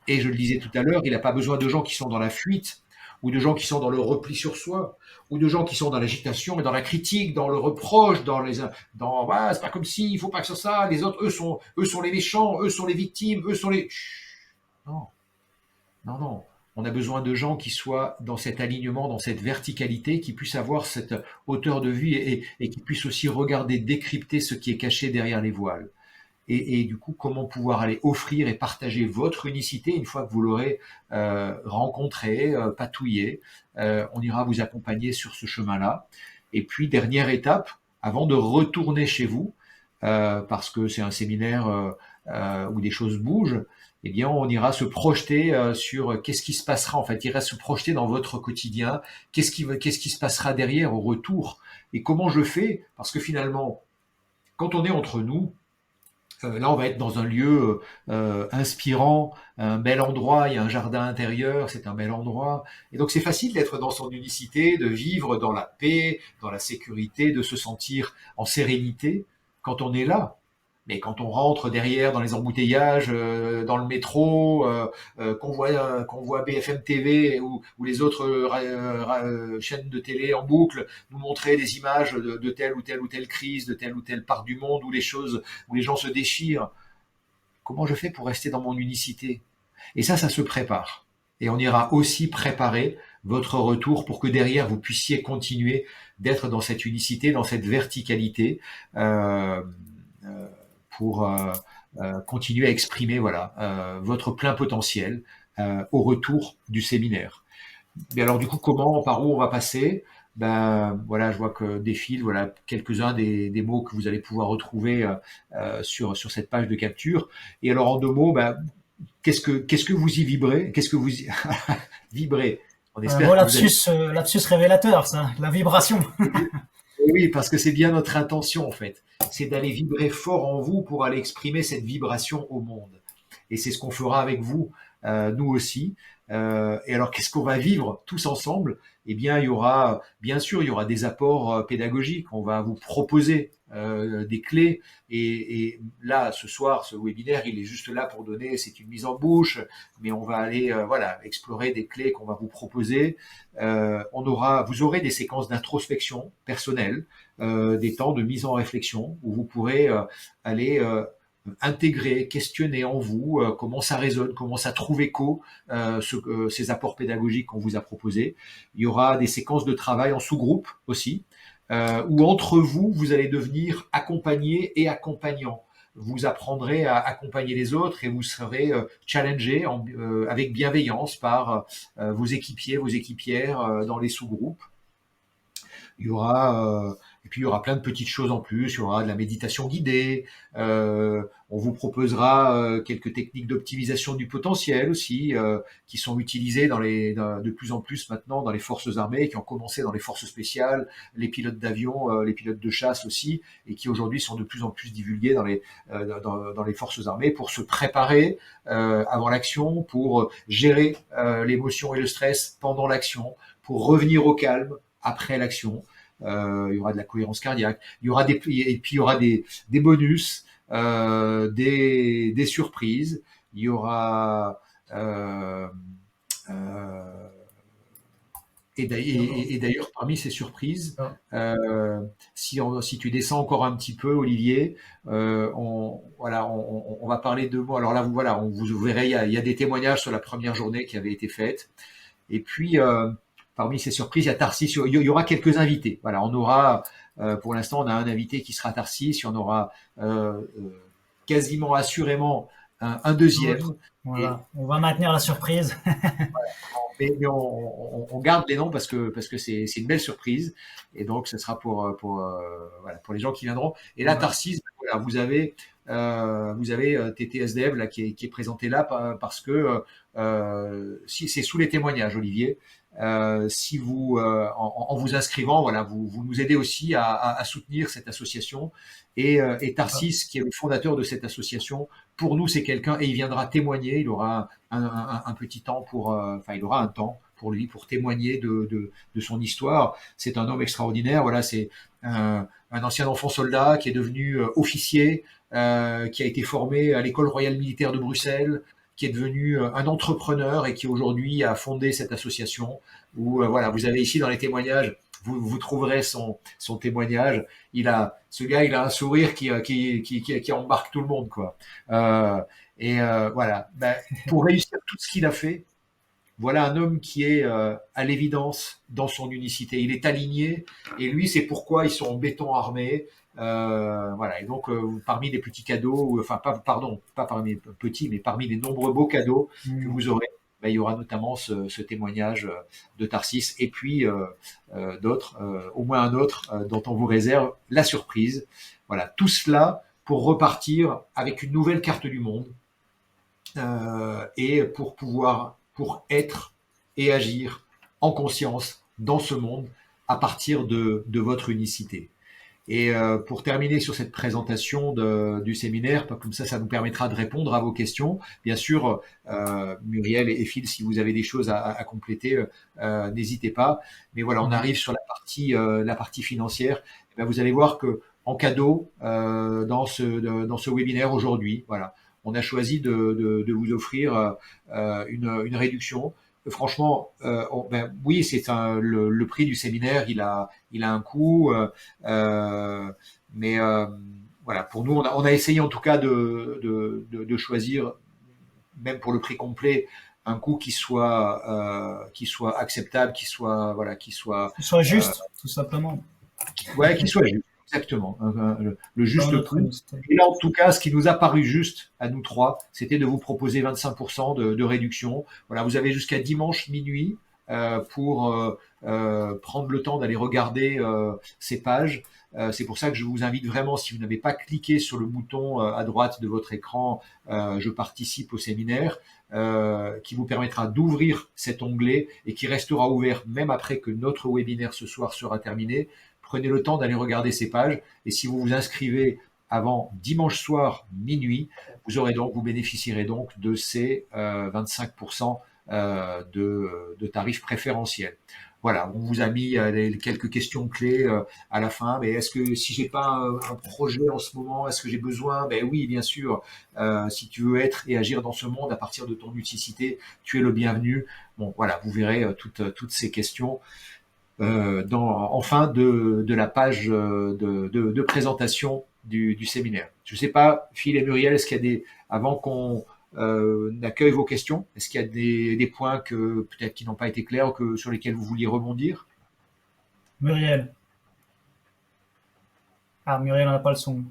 Et je le disais tout à l'heure, il n'a pas besoin de gens qui sont dans la fuite, ou de gens qui sont dans le repli sur soi, ou de gens qui sont dans l'agitation et dans la critique, dans le reproche, c'est pas comme si, il faut pas que ça, les autres, eux sont les méchants, eux sont les victimes, eux sont les... Non, non, non. On a besoin de gens qui soient dans cet alignement, dans cette verticalité, qui puissent avoir cette hauteur de vue et qui puissent aussi regarder, décrypter ce qui est caché derrière les voiles. Et du coup, comment pouvoir aller offrir et partager votre unicité une fois que vous l'aurez rencontré, patouillé. On ira vous accompagner sur ce chemin-là. Et puis, dernière étape, avant de retourner chez vous, parce que c'est un séminaire où des choses bougent, eh bien, on ira se projeter sur qu'est-ce qui se passera. En fait, il ira se projeter dans votre quotidien. Qu'est-ce qui se passera derrière au retour? Et comment je fais? Parce que finalement, quand on est entre nous, là, on va être dans un lieu inspirant, un bel endroit, il y a un jardin intérieur, c'est un bel endroit. Et donc, c'est facile d'être dans son unicité, de vivre dans la paix, dans la sécurité, de se sentir en sérénité quand on est là. Mais quand on rentre derrière dans les embouteillages, dans le métro, qu'on voit BFM TV ou les autres chaînes de télé en boucle nous montrer des images de telle ou telle crise, de telle ou telle part du monde où les gens se déchirent, comment je fais pour rester dans mon unicité? Et ça se prépare. Et on ira aussi préparer votre retour pour que derrière vous puissiez continuer d'être dans cette unicité, dans cette verticalité. Pour continuer à exprimer votre plein potentiel au retour du séminaire. Mais alors du coup, par où on va passer? ben voilà, je vois que défilent voilà quelques-uns des mots que vous allez pouvoir retrouver sur cette page de capture. Et alors en 2 mots, ben, qu'est-ce que vous y vibrez? Qu'est-ce que vous y vibrez? On Un beau espère que vous allez. lapsus révélateur, ça, la vibration. Oui, parce que c'est bien notre intention en fait. C'est d'aller vibrer fort en vous pour aller exprimer cette vibration au monde. Et c'est ce qu'on fera avec vous, nous aussi. Et alors, qu'est-ce qu'on va vivre tous ensemble? Eh bien, il y aura, bien sûr, il y aura des apports pédagogiques. On va vous proposer des clés. Et là, ce soir, ce webinaire, il est juste là pour donner, c'est une mise en bouche, mais on va aller, voilà, explorer des clés qu'on va vous proposer. Vous aurez des séquences d'introspection personnelle, des temps de mise en réflexion où vous pourrez aller intégrer, questionner en vous comment ça résonne, comment ça trouve écho, ces apports pédagogiques qu'on vous a proposés. Il y aura des séquences de travail en sous-groupe aussi, où entre vous, vous allez devenir accompagné et accompagnant. Vous apprendrez à accompagner les autres et vous serez challengé avec bienveillance par vos équipiers, vos équipières dans les sous-groupes. Il y aura et puis il y aura plein de petites choses en plus. Il y aura de la méditation guidée. On vous proposera quelques techniques d'optimisation du potentiel aussi, qui sont utilisées de plus en plus maintenant dans les forces armées, qui ont commencé dans les forces spéciales, les pilotes d'avion, les pilotes de chasse aussi, et qui aujourd'hui sont de plus en plus divulgués dans les forces armées pour se préparer avant l'action, pour gérer l'émotion et le stress pendant l'action, pour revenir au calme après l'action. Il y aura de la cohérence cardiaque, et puis il y aura des bonus, des surprises, il y aura et d'ailleurs parmi ces surprises, si tu descends encore un petit peu, Olivier, on va parler de mots. Alors là, vous verrez, il y a des témoignages sur la première journée qui avaient été faites. Et puis, parmi ces surprises, il y a Tarsis. Il y aura quelques invités. Voilà, on aura, pour l'instant, on a un invité qui sera Tarsis. On aura quasiment assurément un deuxième. Voilà, on va maintenir la surprise. Mais on garde les noms parce que c'est une belle surprise. Et donc, ce sera pour les gens qui viendront. Et là, Tarsis, voilà, vous avez TTSDev là, qui est présenté là parce que si c'est sous les témoignages, Olivier. Si vous, en vous inscrivant, voilà, vous nous aidez aussi à soutenir cette association. Et Tarsis, qui est le fondateur de cette association, pour nous, c'est quelqu'un, et il viendra témoigner. Il aura un petit temps il aura un temps pour lui, pour témoigner de son histoire. C'est un homme extraordinaire. Voilà, c'est un ancien enfant soldat qui est devenu officier, qui a été formé à l'école royale militaire de Bruxelles, qui est devenu un entrepreneur et qui aujourd'hui a fondé cette association où vous avez ici dans les témoignages, vous trouverez son témoignage. Ce gars, il a un sourire qui embarque tout le monde, quoi. Voilà. Ben, pour réussir tout ce qu'il a fait, voilà un homme qui est à l'évidence dans son unicité. Il est aligné et lui, c'est pourquoi ils sont en béton armé. Voilà. Et donc, parmi les petits cadeaux, pas parmi les petits, mais parmi les nombreux beaux cadeaux que vous aurez, ben, il y aura notamment ce témoignage de Tarsis et puis d'autres, au moins un autre dont on vous réserve la surprise. Voilà, tout cela pour repartir avec une nouvelle carte du monde et pour être et agir en conscience dans ce monde à partir de votre unicité. Et pour terminer sur cette présentation du séminaire, comme ça nous permettra de répondre à vos questions. Bien sûr, Muriel et Phil, si vous avez des choses à compléter, n'hésitez pas. Mais voilà, on arrive sur la partie financière. Et bien, vous allez voir que en cadeau dans ce webinaire aujourd'hui, voilà, on a choisi de vous offrir une réduction. Franchement, oui, c'est le prix du séminaire, il a un coût, mais voilà, pour nous, on a essayé en tout cas de choisir, même pour le prix complet, un coût qui soit acceptable, qui soit juste, tout simplement. Ouais, qui soit juste. Exactement, le juste coût. Et là, en tout cas, ce qui nous a paru juste à nous trois, c'était de vous proposer 25% de réduction. Voilà, vous avez jusqu'à dimanche minuit pour prendre le temps d'aller regarder ces pages. C'est pour ça que je vous invite vraiment, si vous n'avez pas cliqué sur le bouton à droite de votre écran, je participe au séminaire, qui vous permettra d'ouvrir cet onglet et qui restera ouvert même après que notre webinaire ce soir sera terminé. Prenez le temps d'aller regarder ces pages et si vous vous inscrivez avant dimanche soir minuit, vous bénéficierez donc de ces 25% de tarifs préférentiels. Voilà, on vous a mis quelques questions clés à la fin. Mais est-ce que si j'ai pas un projet en ce moment, est-ce que j'ai besoin? Ben oui, bien sûr. Si tu veux être et agir dans ce monde à partir de ton unicité, tu es le bienvenu. Bon, voilà, vous verrez toutes ces questions en fin de la page de présentation du séminaire. Je ne sais pas, Phil et Muriel, est-ce qu'il y a avant qu'on accueille vos questions, est-ce qu'il y a des points que peut-être qui n'ont pas été clairs ou sur lesquels vous vouliez rebondir? Muriel. Ah, Muriel n'a pas le son.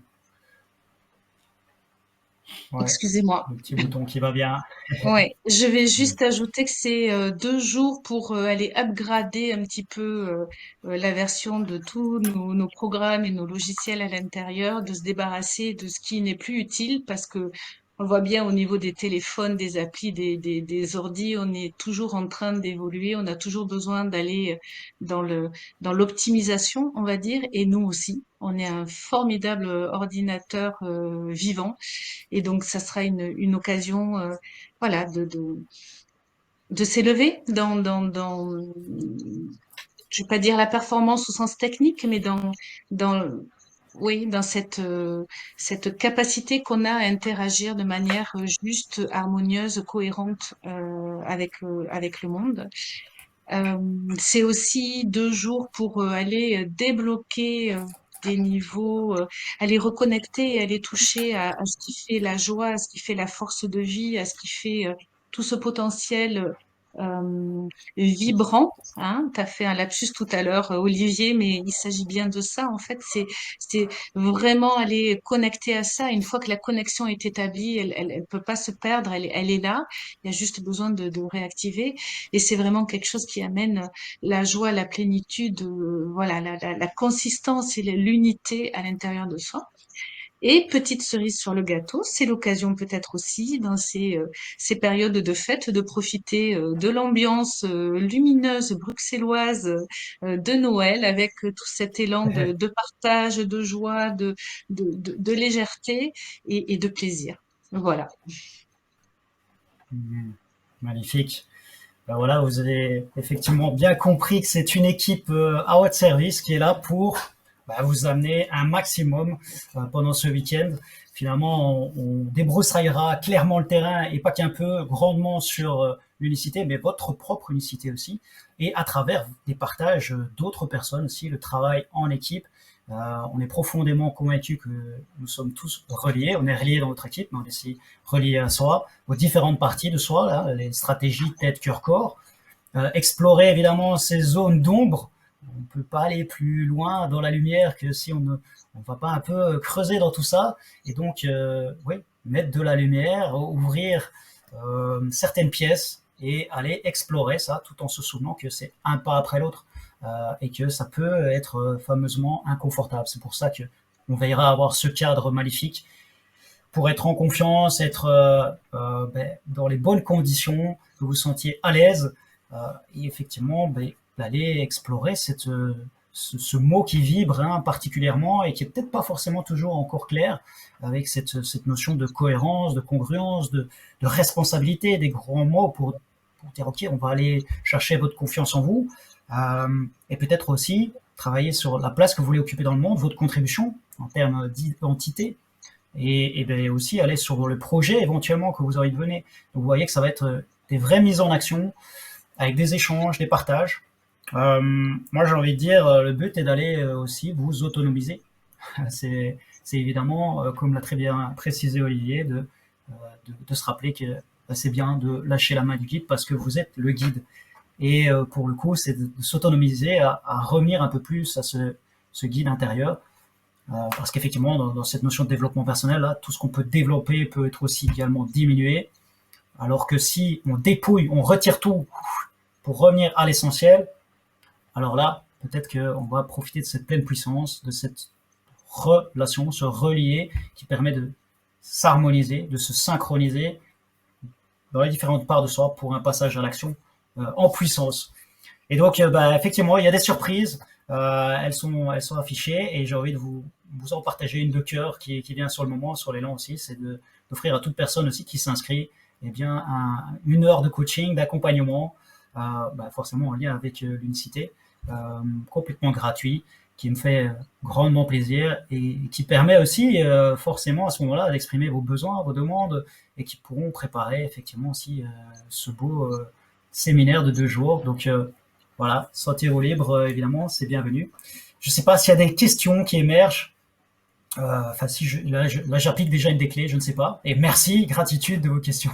Ouais. Excusez-moi. Le petit bouton qui va bien. Ouais, je vais juste ajouter que c'est 2 jours pour aller upgrader un petit peu la version de tous nos programmes et nos logiciels à l'intérieur, de se débarrasser de ce qui n'est plus utile parce que on voit bien au niveau des téléphones, des applis, des ordis, on est toujours en train d'évoluer, on a toujours besoin d'aller dans l'optimisation, on va dire, et nous aussi. On est un formidable ordinateur vivant et donc ça sera une occasion voilà de s'élever dans je vais pas dire la performance au sens technique mais dans oui dans cette capacité qu'on a à interagir de manière juste harmonieuse cohérente avec le monde. C'est aussi 2 jours pour aller débloquer des niveaux, aller reconnecter et aller toucher à ce qui fait la joie, à ce qui fait la force de vie, à ce qui fait tout ce potentiel vibrant. Hein. Tu as fait un lapsus tout à l'heure, Olivier, mais il s'agit bien de ça. En fait, c'est vraiment aller connecter à ça. Une fois que la connexion est établie, elle peut pas se perdre, elle est là. Il y a juste besoin de réactiver. Et c'est vraiment quelque chose qui amène la joie, la plénitude, voilà, la consistance et l'unité à l'intérieur de soi. Et petite cerise sur le gâteau, c'est l'occasion peut-être aussi dans ces périodes de fête de profiter de l'ambiance lumineuse bruxelloise de Noël avec tout cet élan de partage, de joie, de légèreté et de plaisir. Voilà. Magnifique. Ben voilà, vous avez effectivement bien compris que c'est une équipe à votre service qui est là pour vous amener un maximum pendant ce week-end. Finalement, on débroussaillera clairement le terrain et pas qu'un peu, grandement sur l'unicité, mais votre propre unicité aussi, et à travers des partages d'autres personnes aussi, le travail en équipe. On est profondément convaincu que nous sommes tous reliés. On est reliés dans notre équipe, mais on est aussi reliés à soi, aux différentes parties de soi, là, les stratégies tête, cœur, corps. Explorer évidemment ces zones d'ombre. On ne peut pas aller plus loin dans la lumière que si on ne va pas un peu creuser dans tout ça. Et donc, oui, mettre de la lumière, ouvrir certaines pièces et aller explorer ça tout en se souvenant que c'est un pas après l'autre. Et que ça peut être fameusement inconfortable. C'est pour ça qu'on veillera à avoir ce cadre maléfique pour être en confiance, être dans les bonnes conditions, que vous vous sentiez à l'aise et effectivement d'aller explorer ce mot qui vibre particulièrement et qui est peut-être pas forcément toujours encore clair avec cette notion de cohérence, de congruence, de responsabilité, des grands mots pour dire ok, on va aller chercher votre confiance en vous. Et peut-être aussi travailler sur la place que vous voulez occuper dans le monde, votre contribution en termes d'identité, et aussi aller sur le projet éventuellement que vous aurez devenu. Donc vous voyez que ça va être des vraies mises en action, avec des échanges, des partages. Moi j'ai envie de dire, le but est d'aller aussi vous autonomiser. C'est évidemment, comme l'a très bien précisé Olivier, de se rappeler que c'est bien de lâcher la main du guide parce que vous êtes le guide. Et pour le coup, c'est de s'autonomiser à revenir un peu plus à ce guide intérieur. Parce qu'effectivement, dans cette notion de développement personnel, là, tout ce qu'on peut développer peut être aussi également diminué. Alors que si on dépouille, on retire tout, pour revenir à l'essentiel, alors là, peut-être qu'on va profiter de cette pleine puissance, de cette relation, se relier, qui permet de s'harmoniser, de se synchroniser dans les différentes parts de soi pour un passage à l'action en puissance. Et donc, effectivement, il y a des surprises. Elles sont affichées et j'ai envie de vous en partager une de cœur qui vient sur le moment, sur l'élan aussi. C'est d'offrir à toute personne aussi qui s'inscrit une heure de coaching, d'accompagnement, forcément en lien avec l'unicité, complètement gratuit, qui me fait grandement plaisir et qui permet aussi forcément à ce moment-là d'exprimer vos besoins, vos demandes et qui pourront préparer effectivement aussi ce beau séminaire de 2 jours. Donc voilà, sentez-vous libre, évidemment, c'est bienvenu. Je ne sais pas s'il y a des questions qui émergent. Là, j'applique déjà une des clés, je ne sais pas. Et merci, gratitude de vos questions.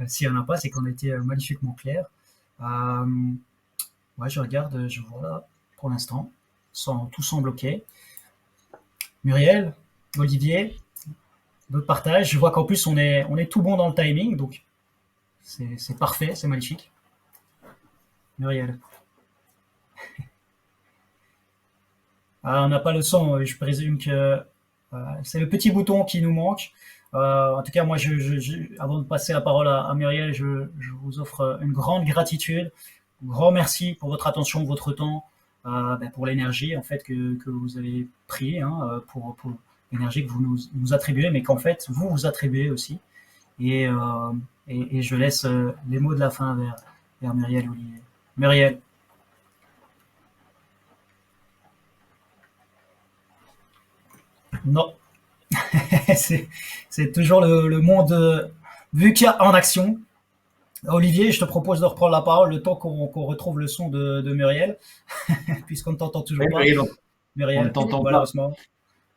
S'il n'y en a pas, c'est qu'on a été magnifiquement clair. Je regarde, je vois là, pour l'instant, tout semble OK. Muriel, Olivier, d'autres partages. Je vois qu'en plus, on est tout bon dans le timing, donc c'est parfait, c'est magnifique. Muriel. On n'a pas le son, je présume que c'est le petit bouton qui nous manque. En tout cas, moi, avant de passer la parole à Muriel, je vous offre une grande gratitude, un grand merci pour votre attention, votre temps, pour l'énergie en fait que vous avez pris, pour l'énergie que vous nous attribuez, mais qu'en fait vous attribuez aussi. Et je laisse les mots de la fin vers Muriel et Olivier. Muriel. Non. c'est toujours le monde vu qu'il y a en action. Olivier, je te propose de reprendre la parole le temps qu'on retrouve le son de Muriel, puisqu'on ne t'entend toujours pas. Muriel, on ne t'entend pas. Malheureusement.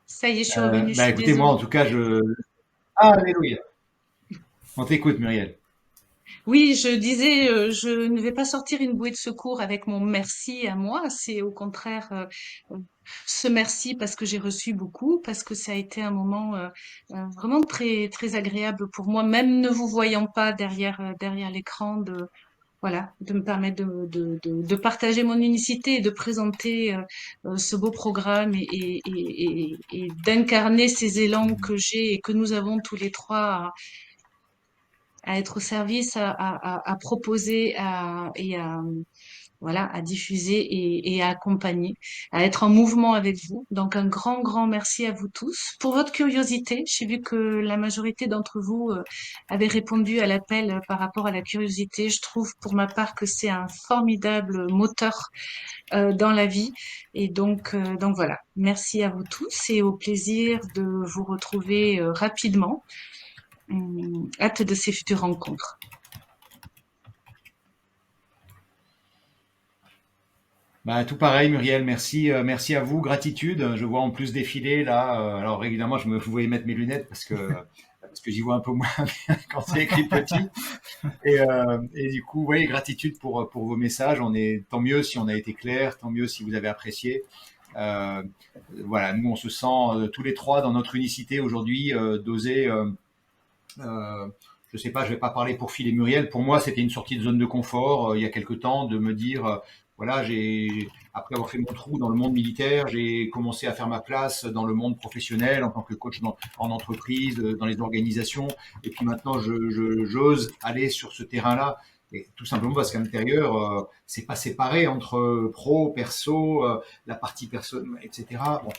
Ça y est, je suis revenue. Écoutez, moi, en tout cas, Alléluia. On t'écoute, Muriel. Oui, je disais, je ne vais pas sortir une bouée de secours avec mon merci à moi. C'est au contraire ce merci parce que j'ai reçu beaucoup, parce que ça a été un moment vraiment très très agréable pour moi, même ne vous voyant pas derrière l'écran, de me permettre de partager mon unicité et de présenter ce beau programme et d'incarner ces élans que j'ai et que nous avons tous les trois à être au service, à proposer, voilà, à diffuser et à accompagner, à être en mouvement avec vous. Donc un grand merci à vous tous pour votre curiosité. J'ai vu que la majorité d'entre vous avaient répondu à l'appel par rapport à la curiosité. Je trouve pour ma part que c'est un formidable moteur dans la vie. Et donc voilà. Merci à vous tous et au plaisir de vous retrouver rapidement. Hâte de ces futures rencontres. Tout pareil, Muriel, merci à vous, gratitude. Je vois en plus défiler là. Alors évidemment, je voulais mettre mes lunettes parce que j'y vois un peu moins bien quand c'est écrit petit. Et du coup, oui, gratitude pour vos messages. Tant mieux si on a été clair, tant mieux si vous avez apprécié. Voilà, nous on se sent tous les trois dans notre unicité aujourd'hui d'oser. Je sais pas, je vais pas parler pour Phil et Muriel. Pour moi, c'était une sortie de zone de confort il y a quelque temps de me dire, voilà, après avoir fait mon trou dans le monde militaire, j'ai commencé à faire ma place dans le monde professionnel en tant que coach en entreprise, dans les organisations. Et puis maintenant, j'ose aller sur ce terrain-là. Et tout simplement parce qu'à l'intérieur, c'est pas séparé entre pro, perso, la partie personne, etc. Bon.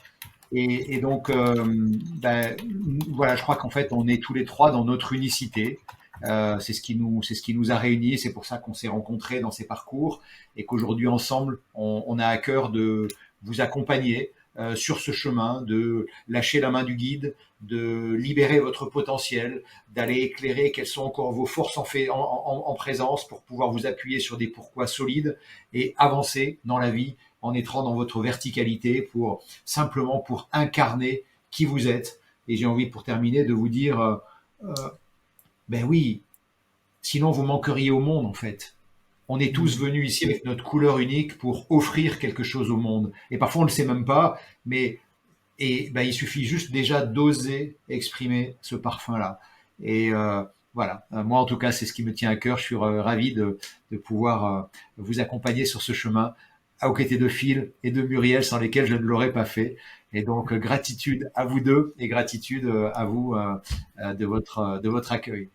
Et donc, voilà, je crois qu'en fait, on est tous les trois dans notre unicité. C'est ce qui nous a réunis. C'est pour ça qu'on s'est rencontrés dans ces parcours et qu'aujourd'hui, ensemble, on a à cœur de vous accompagner sur ce chemin, de lâcher la main du guide, de libérer votre potentiel, d'aller éclairer quelles sont encore vos forces en présence pour pouvoir vous appuyer sur des pourquoi solides et avancer dans la vie en étant dans votre verticalité simplement pour incarner qui vous êtes. Et j'ai envie, pour terminer, de vous dire, ben oui, sinon vous manqueriez au monde, en fait. On est tous venus ici avec notre couleur unique pour offrir quelque chose au monde. Et parfois, on ne le sait même pas, mais il suffit juste déjà d'oser exprimer ce parfum-là. Et voilà, moi en tout cas, c'est ce qui me tient à cœur. Je suis ravi de pouvoir vous accompagner sur ce chemin aux côtés de Phil et de Muriel, sans lesquels je ne l'aurais pas fait. Et donc, gratitude à vous deux et gratitude à vous de votre accueil.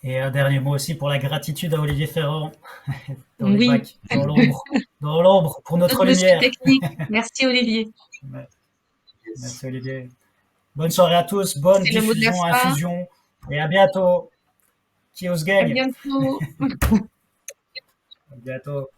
Et un dernier mot aussi pour la gratitude à Olivier Ferrand, dans les Oui, bacs, dans l'ombre, pour notre le ski lumière. technique. Merci Olivier. Merci Olivier. Bonne soirée à tous, bonne C'est le mot de la diffusion, fin. infusion, et à bientôt. Qui ose À gagne. bientôt. À bientôt.